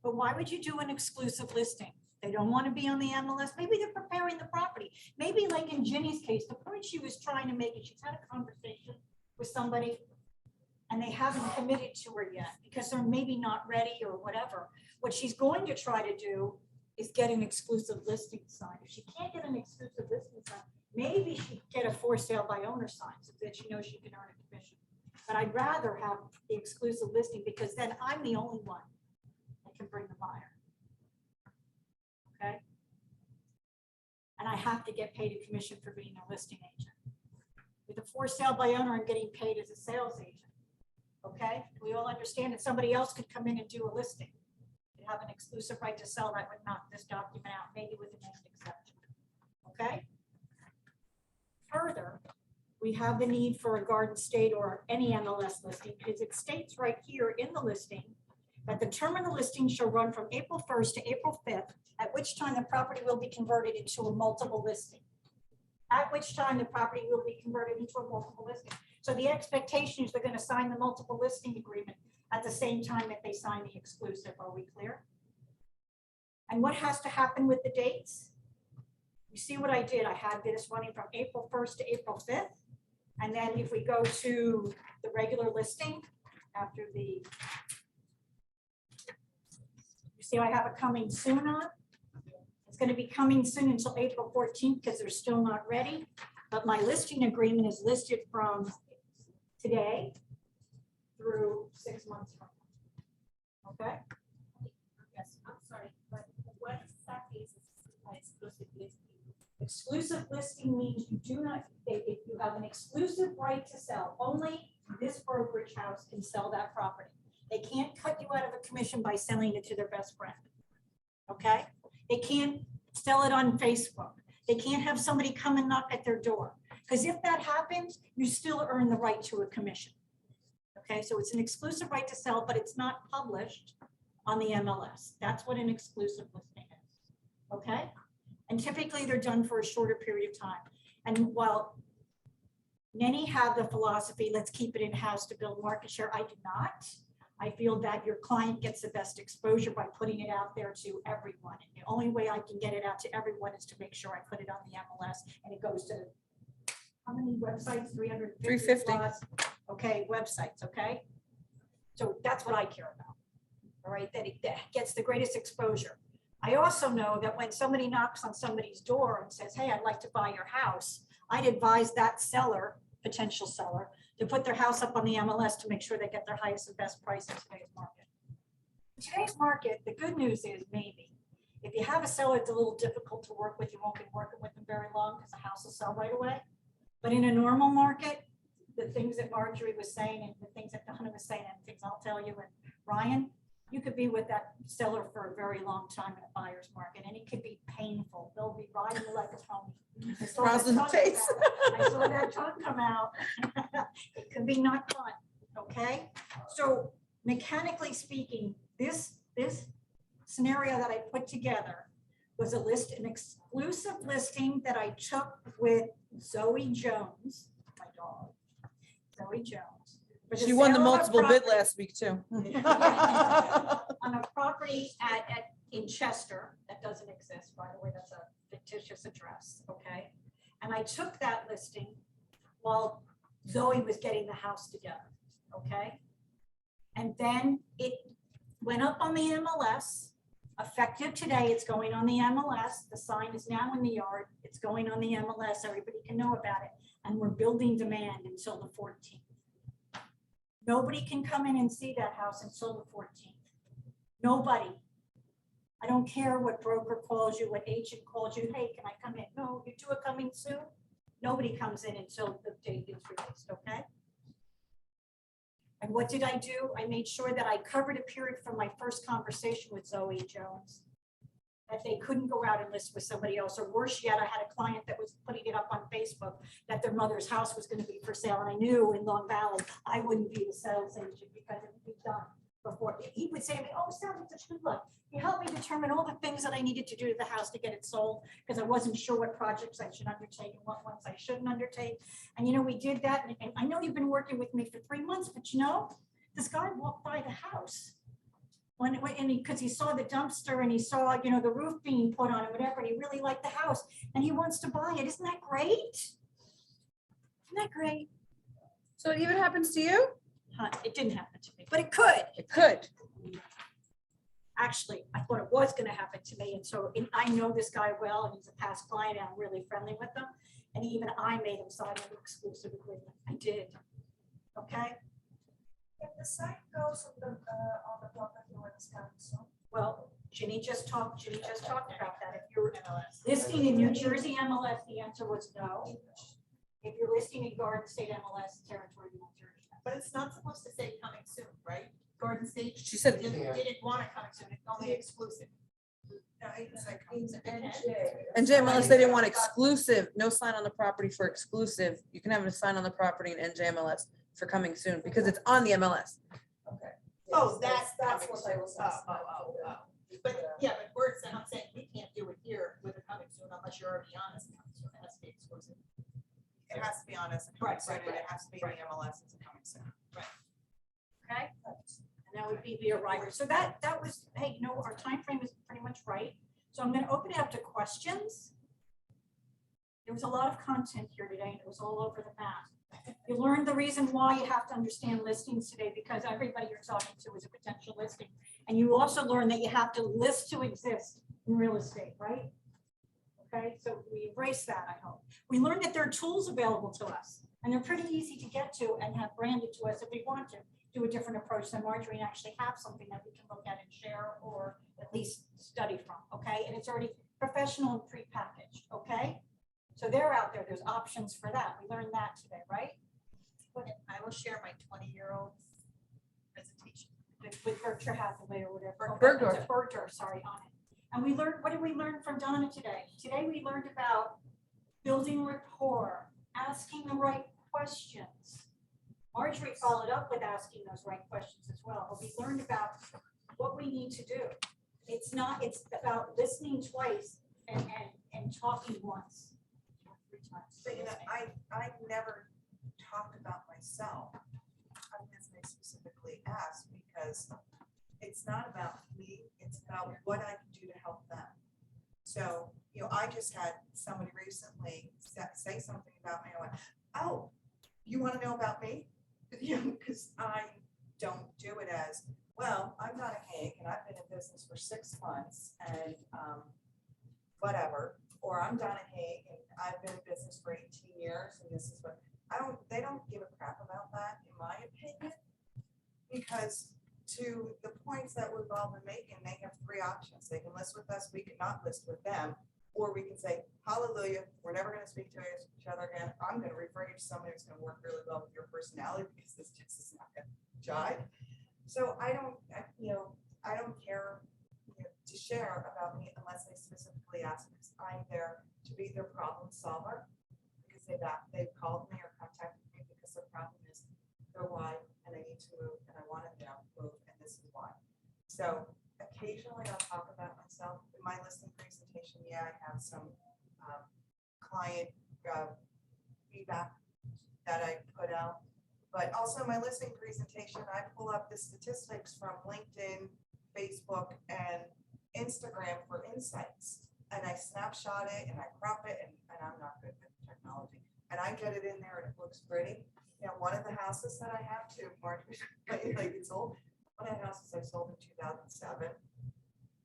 But why would you do an exclusive listing? They don't want to be on the MLS. Maybe they're preparing the property. Maybe like in Ginny's case, the point she was trying to make is she's had a conversation with somebody and they haven't committed to her yet because they're maybe not ready or whatever. What she's going to try to do is get an exclusive listing sign. If she can't get an exclusive listing sign, maybe she get a for sale by owner sign so that she knows she can earn a commission. But I'd rather have the exclusive listing because then I'm the only one that can bring the buyer. Okay? And I have to get paid a commission for being a listing agent. With a for sale by owner, I'm getting paid as a sales agent. Okay? We all understand that somebody else could come in and do a listing. They have an exclusive right to sell that would knock this document out, maybe with an exception. Okay? Further, we have the need for a garden state or any MLS listing because it states right here in the listing that the term of the listing shall run from April 1st to April 5th, at which time the property will be converted into a multiple listing. At which time the property will be converted into a multiple listing. So the expectation is they're going to sign the multiple listing agreement at the same time that they sign the exclusive. Are we clear? And what has to happen with the dates? You see what I did? I had this running from April 1st to April 5th. And then if we go to the regular listing after the, you see I have it coming soon on. It's going to be coming soon until April 14th because they're still not ready. But my listing agreement is listed from today through 6 months from now. Okay? Yes, I'm sorry, but what exactly is exclusive listing? Exclusive listing means you do not, if you have an exclusive right to sell, only this brokerage house can sell that property. They can't cut you out of a commission by selling it to their best friend. Okay? They can't sell it on Facebook. They can't have somebody come and knock at their door. Because if that happens, you still earn the right to a commission. Okay, so it's an exclusive right to sell, but it's not published on the MLS. That's what an exclusive listing is, okay? And typically they're done for a shorter period of time. And while many have the philosophy, let's keep it in-house to build market share, I do not. I feel that your client gets the best exposure by putting it out there to everyone. And the only way I can get it out to everyone is to make sure I put it on the MLS and it goes to how many websites? 350 350. plus, okay, websites, okay? So that's what I care about, all right, that gets the greatest exposure. I also know that when somebody knocks on somebody's door and says, hey, I'd like to buy your house, I'd advise that seller, potential seller, to put their house up on the MLS to make sure they get their highest and best price in today's market. In today's market, the good news is maybe, if you have a seller that's a little difficult to work with, you won't be working with them very long because the house will sell right away. But in a normal market, the things that Marjorie was saying and the things that Donna was saying and things I'll tell you and Ryan, you could be with that seller for a very long time in a buyer's market and it could be painful. They'll be riding you like a pony. I saw that Rosin's tongue face. come out. I saw that tongue come out. It can be not fun, okay? So mechanically speaking, this scenario that I put together was an exclusive listing that I took with Zoe Jones, my dog, Zoe Jones. for She won the sale of a multiple bid property- last week too. On a property in Chester, that doesn't exist, by the way, that's a fictitious address, okay? And I took that listing while Zoe was getting the house together, okay? And then it went up on the MLS, effective today, it's going on the MLS, the sign is now in the yard, it's going on the MLS, everybody can know about it, and we're building demand until the 14th. Nobody can come in and see that house until the 14th. Nobody. I don't care what broker calls you, what agent calls you, hey, can I come in? No, you two are coming soon. Nobody comes in until the date is released, okay? And what did I do? I made sure that I covered a period from my first conversation with Zoe Jones, that they couldn't go out and list with somebody else, or worse yet, I had a client that was putting it up on Facebook that their mother's house was going to be for sale, and I knew in Long Valley I wouldn't be the sales agent because it would be done before. He would say to me, oh, Sally, such good luck. You helped me determine all the things that I needed to do to the house to get it sold, because I wasn't sure what projects I should undertake and what ones I shouldn't undertake. And you know, we did that, and I know you've been working with me for 3 months, but you know, this guy walked by the house because he saw the dumpster and he saw, you know, the roof being put on and whatever, and he really liked the house and he wants to buy it. Isn't that great? Isn't that great? So it even happens to you? It didn't happen to me, but it could. It could. Actually, I thought it was going to happen to me. And so I know this guy well, and he's a past client, and I'm really friendly with him. And even I made him sign an exclusive agreement. I did. Okay. If the site goes on the property when it's coming soon. Well, Ginny just talked about that. If you're listing in New Jersey MLS, the answer was no. If you're listing in Garden State MLS territory, the answer is yes. But it's not supposed to say coming soon, right? Garden State. She said, Didn't want it coming soon, it's only exclusive. No, it's like coming soon. and JMLS, they didn't want exclusive, no sign on the property for exclusive. You can have a sign on the property in NJMLS for coming soon because it's on the MLS. Okay. Oh, Yes, that's what coming I was soon. Oh. But yeah, but we're saying, I'm saying we can't do it here with a coming soon unless you're already on as a coming soon, it has to be exclusive. It has to be on as a coming Right, soon, right, but it right, has to be in right. the MLS as a coming soon. Okay. And that would be the arrival. So that was, hey, you know, our time frame is pretty much right. So I'm going to open it up to questions. There was a lot of content here today, and it was all over the map. You learned the reason why you have to understand listings today, because everybody you're talking to is a potential listing. And you also learned that you have to list to exist in real estate, right? Okay, so we embrace that, I hope. We learned that there are tools available to us, and they're pretty easy to get to and have branded to us if we want to do a different approach than Marjorie and actually have something that we can look at and share or at least study from, okay? And it's already professional and prepackaged, okay? So they're out there, there's options for that. We learned that today, right? I will share my 20-year-old's presentation. With Berkshire Hathaway or whatever. Bergdorf. Bergdorf, sorry, on it. And we learned, what did we learn from Donna today? Today we learned about building rapport, asking the right questions. Marjorie followed up with asking those right questions as well. But we learned about what we need to do. It's not, it's about listening twice and talking once. Or 3 times. But I never talked about myself. I guess I specifically asked because it's not about me, it's about what I can do to help them. So, I just had somebody recently say something about me. I went, oh, you want to know about me? Because I don't do it as, well, I'm Donna Haig and I've been in business for 6 months and whatever. Or I'm Donna Haig and I've been in business for 18 years and this is what, they don't give a crap about that, in my opinion. Because to the points that we've all been making, they have 3 options. They can list with us, we cannot list with them. Or we can say, hallelujah, we're never going to speak to each other again. I'm going to refer you to somebody who's going to work really well with your personality because this just is not going to jive. So I don't care to share about me unless they specifically ask, because I'm there to be their problem solver. Because they've called me or contacted me because their problem is their why and I need to move and I want to move and this is why. So occasionally I'll talk about myself in my listing presentation. Yeah, I have some client feedback that I put out, but also my listing presentation, I pull up the statistics from LinkedIn, Facebook, and Instagram for insights. And I snapshot it and I crop it and I'm not good with technology. And I get it in there and it looks pretty. One of the houses that I have to, Marjorie, like it's old. One of the houses I sold in 2007,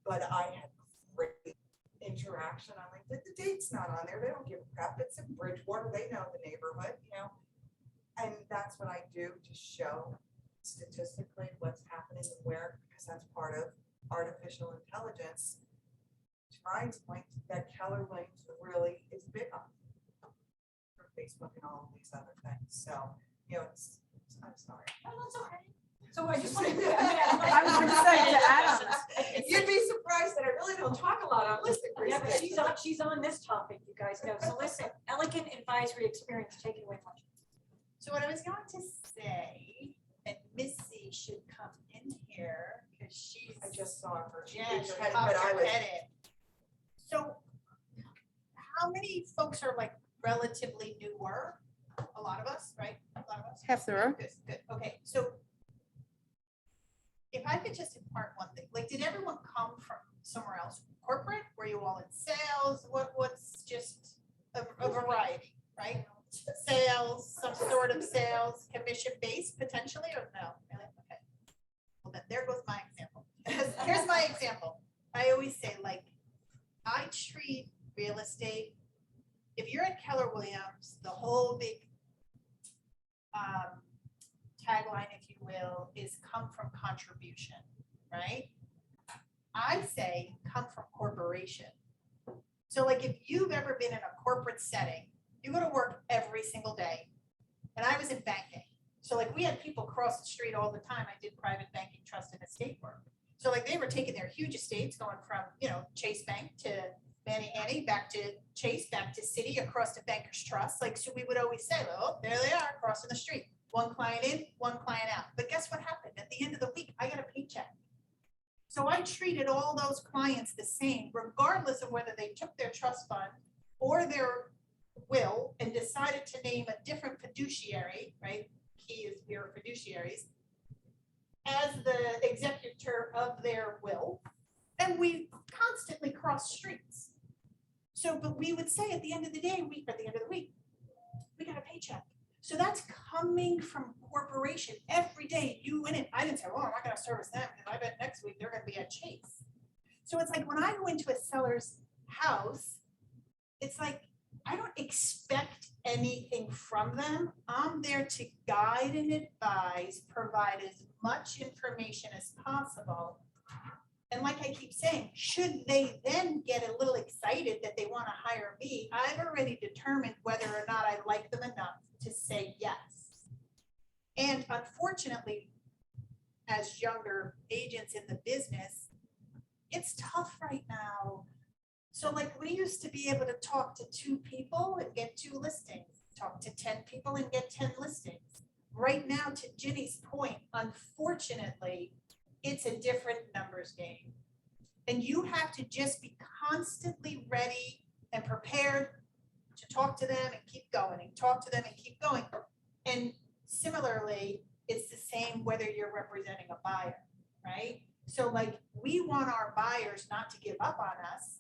but I had great interaction on LinkedIn. The date's not on there. They don't give a crap. It's in Bridgewater. They know the neighborhood, and that's what I do to show statistically what's happening and where, because that's part of artificial intelligence. To Ryan's point, that Keller Williams really is big on for Facebook and all of these other things. So, I'm sorry. No, that's okay. So I just wanted to. I was gonna say, to add on You'd be surprised that I really don't talk a lot on listing Yeah, but presentations. she's on this topic, you guys know. So listen, elegant advisory experience, take it away, Marjorie. So what I was going to say, and Missy should come in here because she's. I just saw her. She Yeah, did she her head, popped but I her was. head in. So how many folks are like relatively newer? A lot of us, right? A lot of us. half the row. Good, good. Okay, so if I could just impart one thing, like, did everyone come from somewhere else? Corporate? Were you all in sales? What's just a variety, right? Sales, some sort of sales, commission-based potentially, or no? Really? Okay. Well, then there goes my example. Here's my example. I always say, like, I treat real estate, if you're at Keller Williams, the whole big tagline, if you will, is come from contribution, right? I say come from corporation. So like if you've ever been in a corporate setting, you go to work every single day. And I was in banking. So like we had people cross the street all the time. I did private banking, trust and estate work. So like they were taking their huge estates going from, Chase Bank to Manny Annie, back to Chase, back to Citi, across to Bankers Trust. Like, so we would always say, oh, there they are crossing the street. One client in, one client out. But guess what happened? At the end of the week, I got a paycheck. So I treated all those clients the same, regardless of whether they took their trust fund or their will and decided to name a different fiduciary, right? Key is your fiduciaries, as the executor of their will. And we constantly cross streets. So, but we would say at the end of the day, at the end of the week, we got a paycheck. So that's coming from corporation every day. You win it. I didn't say, well, I'm not going to service them because I bet next week they're going to be at Chase. So it's like when I go into a seller's house, it's like I don't expect anything from them. I'm there to guide and advise, provide as much information as possible. And like I keep saying, should they then get a little excited that they want to hire me, I've already determined whether or not I like them enough to say yes. And unfortunately, as younger agents in the business, it's tough right now. So like we used to be able to talk to 2 people and get 2 listings, talk to 10 people and get 10 listings. Right now, to Ginny's point, unfortunately, it's a different numbers game. And you have to just be constantly ready and prepared to talk to them and keep going and talk to them and keep going. And similarly, it's the same whether you're representing a buyer, right? So like, we want our buyers not to give up on us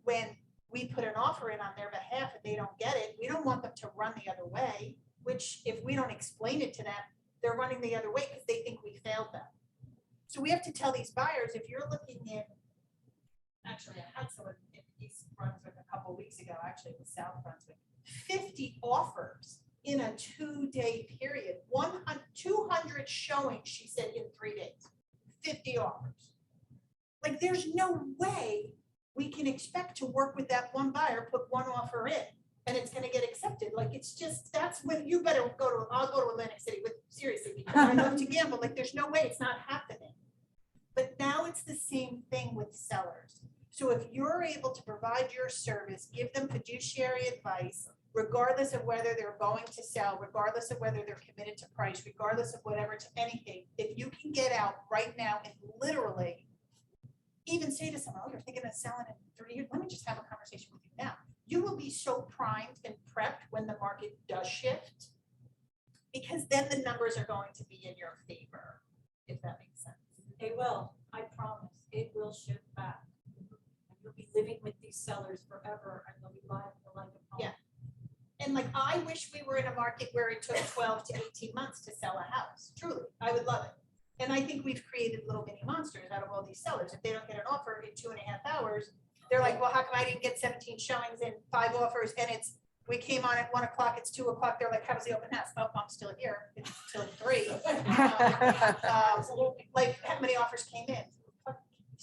when we put an offer in on their behalf and they don't get it. We don't want them to run the other way, which if we don't explain it to them, they're running the other way because they think we failed them. So we have to tell these buyers, if you're looking in, actually, I had someone in East Brunswick a couple weeks ago, actually it was South Brunswick, 50 offers in a 2-day period, 200 showings, she said, in 3 days, 50 offers. Like, there's no way we can expect to work with that one buyer, put one offer in, and it's gonna get accepted. Like, it's just, that's when you better I'll go to Atlantic City with, seriously, because I love to gamble. Like, there's no way, it's not happening. But now it's the same thing with sellers. So if you're able to provide your service, give them fiduciary advice, regardless of whether they're going to sell, regardless of whether they're committed to price, regardless of whatever, to anything, if you can get out right now and literally even say to someone, oh, you're thinking of selling in 3 years, let me just have a conversation with you now. You will be so primed and prepped when the market does shift, because then the numbers are going to be in your favor, if that makes sense. They will, I promise, it will shift back. And you'll be living with these sellers forever and they'll be buying the like of home. Yeah. And like, I wish we were in a market where it took 12 to 18 months to sell a house. Truly, I would love it. And I think we've created little mini monsters out of all these sellers. If they don't get an offer in 2.5 hours, they're like, well, how come I didn't get 17 showings and 5 offers? And we came on at 1 o'clock, it's 2 o'clock. They're like, how was the open house? Oh, I'm still here. It's till 3. Like, how many offers came in?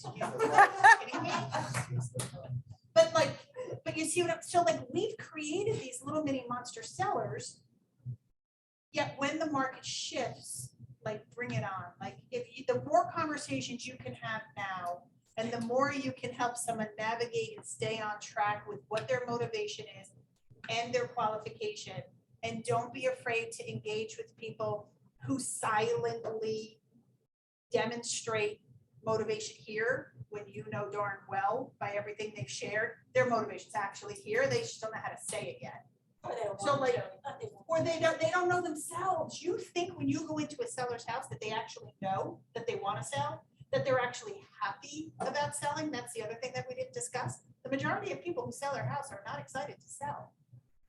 Kidding me? But you see what I'm, so like, we've created these little mini monster sellers. Yet when the market shifts, like, bring it on. Like, the more conversations you can have now, and the more you can help someone navigate and stay on track with what their motivation is and their qualification, and don't be afraid to engage with people who silently demonstrate motivation here, when you know darn well by everything they've shared, their motivation's actually here. They just don't know how to say it yet. So like, or they don't know themselves. You think when you go into a seller's house that they actually know that they want to sell, that they're actually happy about selling. That's the other thing that we didn't discuss. The majority of people who sell their house are not excited to sell.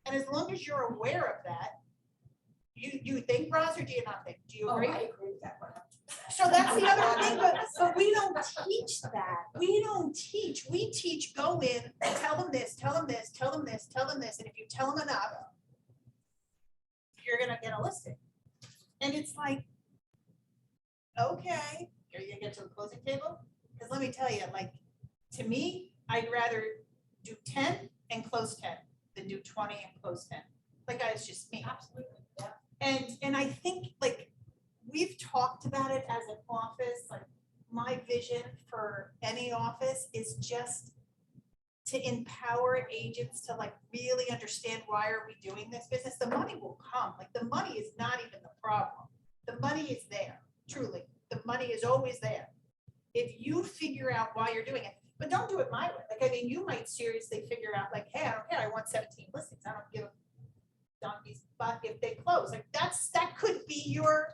And as long as you're aware of that, you think, Roz, or do you not think? Do you agree? I agree with that one. So that's the other thing, but we don't teach that. We don't teach. We teach, go in, tell them this, tell them this, tell them this, tell them this. And if you tell them enough, you're gonna get a listing. And it's like, okay, are you gonna get to a closing table? Because let me tell you, like, to me, I'd rather do 10 and close 10 than do 20 and close 10. Like, it's just me. Absolutely, yeah. And I think, like, we've talked about it as an office. Like, my vision for any office is just to empower agents to like really understand, why are we doing this business? The money will come. Like, the money is not even the problem. The money is there, truly. The money is always there. If you figure out why you're doing it, but don't do it my way. Like, I mean, you might seriously figure out, like, hey, I don't care, I want 17 listings. I don't give a donkey's butt if they close. Like, that could be your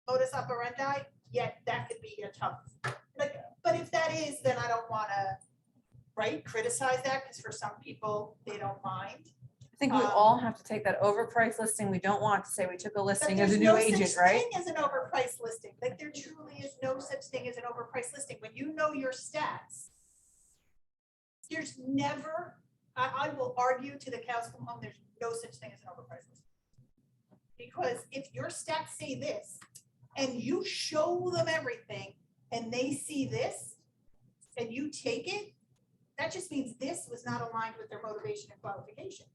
modus operandi, yet that could be a tough, like, but if that is, then I don't want to, right, criticize that, because for some people, they don't mind. I think we all have to take that overpriced listing. We don't want to say we took a But listing as a there's new no agent, such right? thing as an overpriced listing. Like, there truly is no such thing as an overpriced listing. When you know your stats, there's never, I will argue to the cows come home, there's no such thing as an overpriced listing. Because if your stats say this, and you show them everything, and they see this, and you take it, that just means this was not aligned with their motivation and qualification.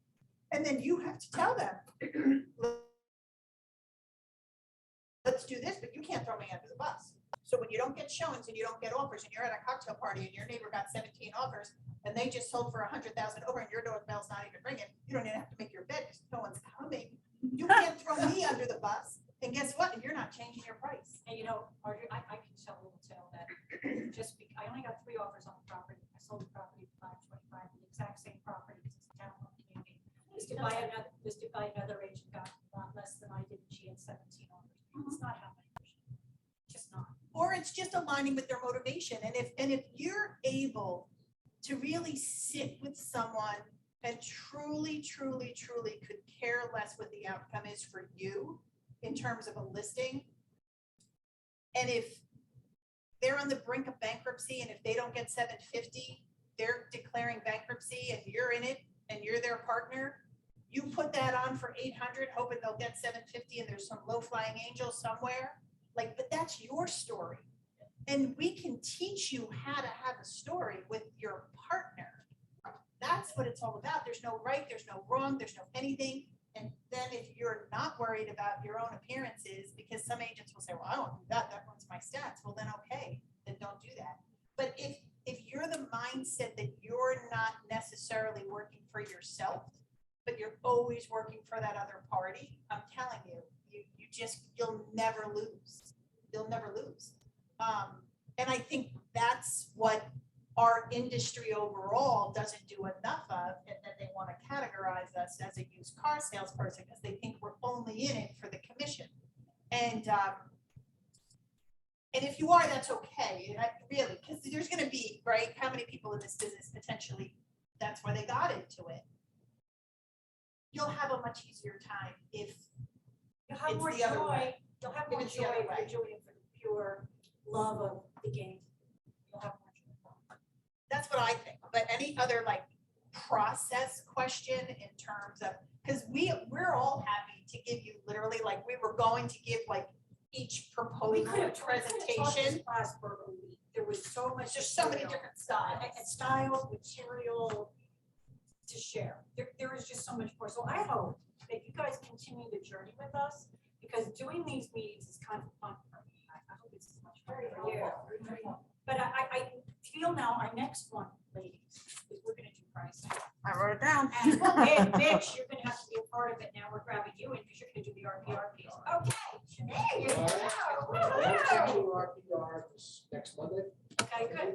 And then you have to tell them, let's do this, but you can't throw me under the bus. So when you don't get showings and you don't get offers, and you're at a cocktail party and your neighbor got 17 offers and they just sold for 100,000 over and your doorbell's not even ringing, you don't even have to make your bed because no one's coming. You can't throw me under the bus. And guess what? You're not changing your price. And you know, Marjorie, I Listed by another agent got a lot less than I did, and she had 17 owners. It's not happening. Just not. Or it's just aligning with their motivation. And if you're able to really sit with someone and truly could care less what the outcome is for you in terms of a listing. And if they're on the brink of bankruptcy and if they don't get 750, they're declaring bankruptcy and you're in it and you're their partner, you put that on for 800, hoping they'll get 750 and there's some low-flying angel somewhere. Like, but that's your story. And we can teach you how to have a story with your partner. That's what it's all about. There's no right, there's no wrong, there's no anything. And then if you're not worried about your own appearances, because some agents will say, well, I don't do that, that runs my stats. Well, then okay, then don't do that. But if you're the mindset that you're not necessarily working for yourself, but you're always working for that other party, I'm telling you, you'll never lose. You'll never lose. And I think that's what our industry overall doesn't do enough of, and then they want to categorize us as a used car salesperson because they think we're only in it for the commission. And if you are, that's okay, really, because there's going to be, right, how many people in this business potentially, that's why they got into it. You'll have a much easier time if You'll have it's more the other joy. way. You'll have If more it's the joy other if way. you're doing it for the pure love of the game. You'll have more joy. That's what I think. But any other like process question in terms of, because we're all happy to give you literally, like, we were going to give like each We proposal could have taught presentation. this class for a week. There was so much. There's so many material. different styles. And styles, material to share. There is just so much more. So I hope that you guys continue the journey with us, because doing these meetings is kind of fun for me. I hope it's as much fun for you. But I feel now our next one, ladies, is we're gonna do pricing. I wrote it down. And Mitch, you're gonna have to be a part of it now. We're grabbing you in because you're gonna do the RPR piece. Okay. There you go. Woo-hoo. RPR this next Monday. Okay, good.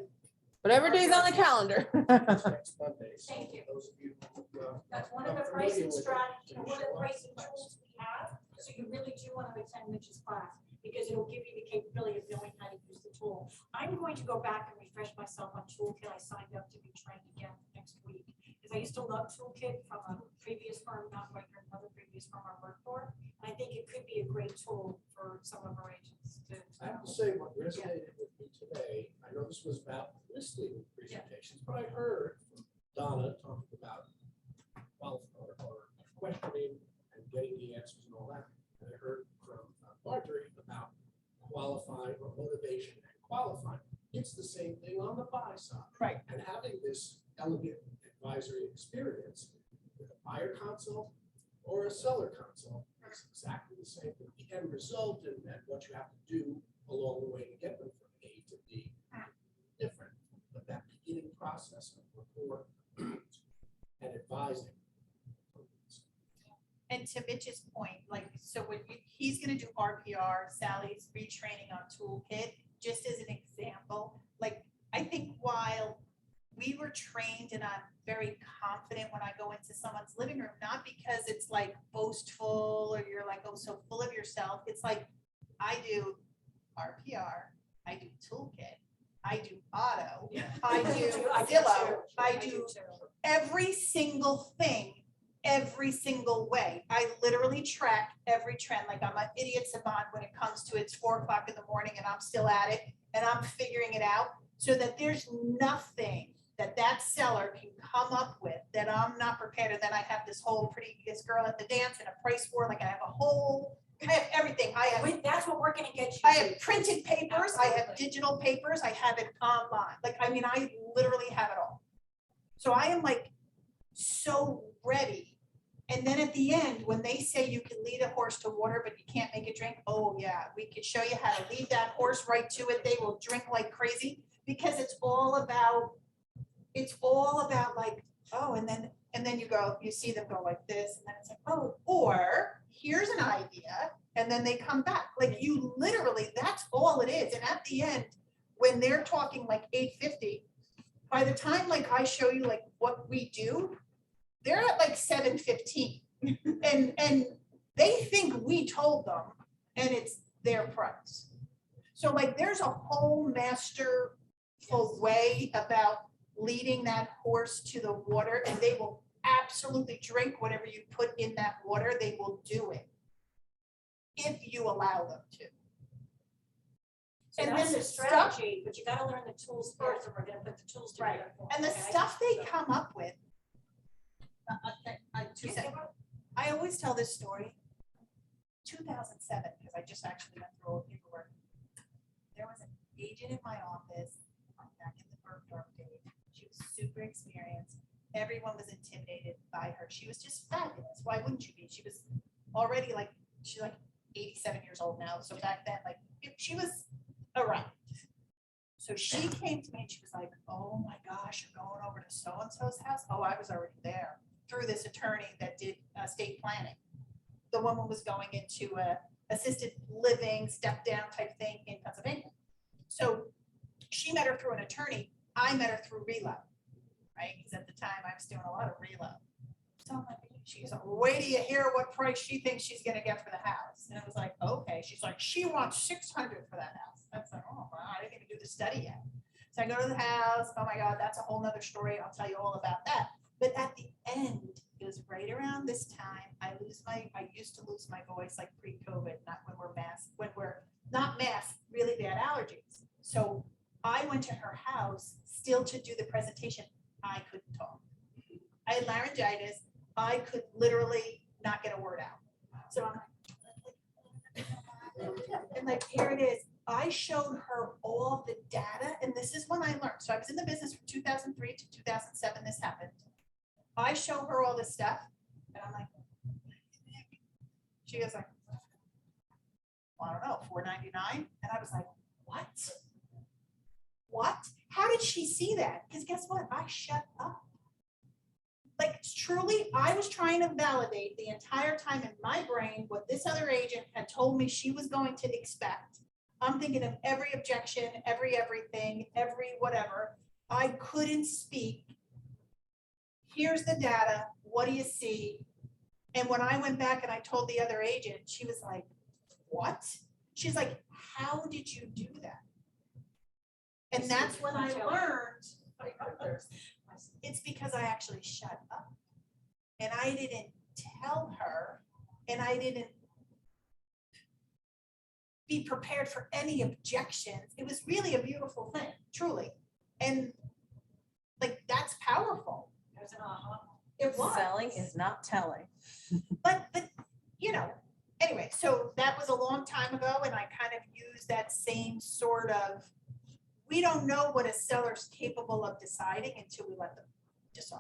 Whatever day's on the calendar. Next Monday. So Thank you. those of you who, That's one of the are pricing familiar with it, strategies, can one of the show up. pricing tools we have. So you really do want to attend Mitch's class because it'll give you the capability of knowing how to use the tool. I'm going to go back and refresh myself on Toolkit. I signed up to be trained again next week because I used to love Toolkit from a previous firm, not right here, another previous firm I worked for. And I think it could be a great tool for some of our agents to. I have to say, what resonated with me today, I know this was about listing presentations, but I heard from Donna talking about or questioning and getting the answers and all that. And I heard from Marjorie about qualifying or motivation and qualifying. It's the same thing on the buy side. Right. And having this elegant advisory experience with a buyer consult or a seller consult is exactly the same thing. The end result and what you have to do along the way to get them from A to B different, but that beginning process of rapport and advising. And to Mitch's point, like, so when he's gonna do RPR, Sally's retraining on Toolkit, just as an example, like, I think while we were trained and I'm very confident when I go into someone's living room, not because it's like boastful or you're like, oh, so full of yourself. It's like, I do RPR, I do Toolkit, I do auto, I do Zillow, I do every single thing, every single way. I literally track every trend. Like, I'm an idiot savant when it comes to it's 4 o'clock in the morning and I'm still at it and I'm figuring it out, so that there's nothing that seller can come up with that I'm not prepared. And then I have this whole prettiest girl at the dance and a price war. Like, I have everything. That's what we're gonna get you. I to. have printed papers, I have digital papers, I have it online. Like, I mean, I literally have it all. So I am like so ready. And then at the end, when they say you can lead a horse to water, but you can't make it drink, oh yeah, we could show you how to lead that horse right to it. They will drink like crazy, because it's all about like, oh, and then you see them go like this, and then it's like, oh, or here's an idea, and then they come back. Like, you literally, that's all it is. And at the end, when they're talking like 850, by the time like I show you like what we do, they're at like like 7:15. And they think we told them and it's their price. So like there's a whole masterful way about leading that horse to the water, and they will absolutely drink whatever you put in that water. They will do it if you allow them to. So And that's then a the stuff, strategy, but you gotta learn the tools first, and we're gonna put the tools Right. together. for and the you, okay? stuff they So- come up with. Two said- I always tell this story. 2007, because I just actually went through all the paperwork. There was an agent in my office back in the Bergdorf days. She was super experienced. Everyone was intimidated by her. She was just fabulous. Why wouldn't you be? She was already like, she's like 87 years old now. So back then, like she was around. So she came to me and she was like, oh my gosh, you're going over to so-and-so's house? Oh, I was already there through this attorney that did estate planning. The woman was going into a assisted living, step down type thing in Pennsylvania. So she met her through an attorney. I met her through reload, right? Because at the time I was doing a lot of reload. So I'm like, she's like, wait till you hear what price she thinks she's gonna get for the house. And it was like, okay. She's like, she wants 600 for that house. That's like, oh, wow, I didn't even do the study yet. So I go to the house. Oh my God, that's a whole nother story. I'll tell you all about that. But at the end, it was right around this time, I used to lose my voice like pre-COVID, not when we're not masked, really bad allergies. So I went to her house still to do the presentation. I couldn't talk. I had laryngitis. I could literally not get a word out. So I'm like, and like, here it is. I showed her all the data, and this is when I learned. So I was in the business from 2003 to 2007. This happened. I show her all this stuff, and I'm like, she goes like, well, I don't know, $4.99, and I was like, what? What? How did she see that? Because guess what? I shut up. Like truly, I was trying to validate the entire time in my brain what this other agent had told me she was going to expect. I'm thinking of every objection, everything, every whatever. I couldn't speak. Here's the data. What do you see? And when I went back and I told the other agent, she was like, what? She's like, how did you do that? And that's when I learned it's because I actually shut up. And I didn't tell her, and I didn't be prepared for any objections. It was really a beautiful thing, truly. And like, that's powerful. There's an aha. It was. Selling is not telling. But you know, anyway, so that was a long time ago, and I kind of used that same sort of, we don't know what a seller's capable of deciding until we let them decide.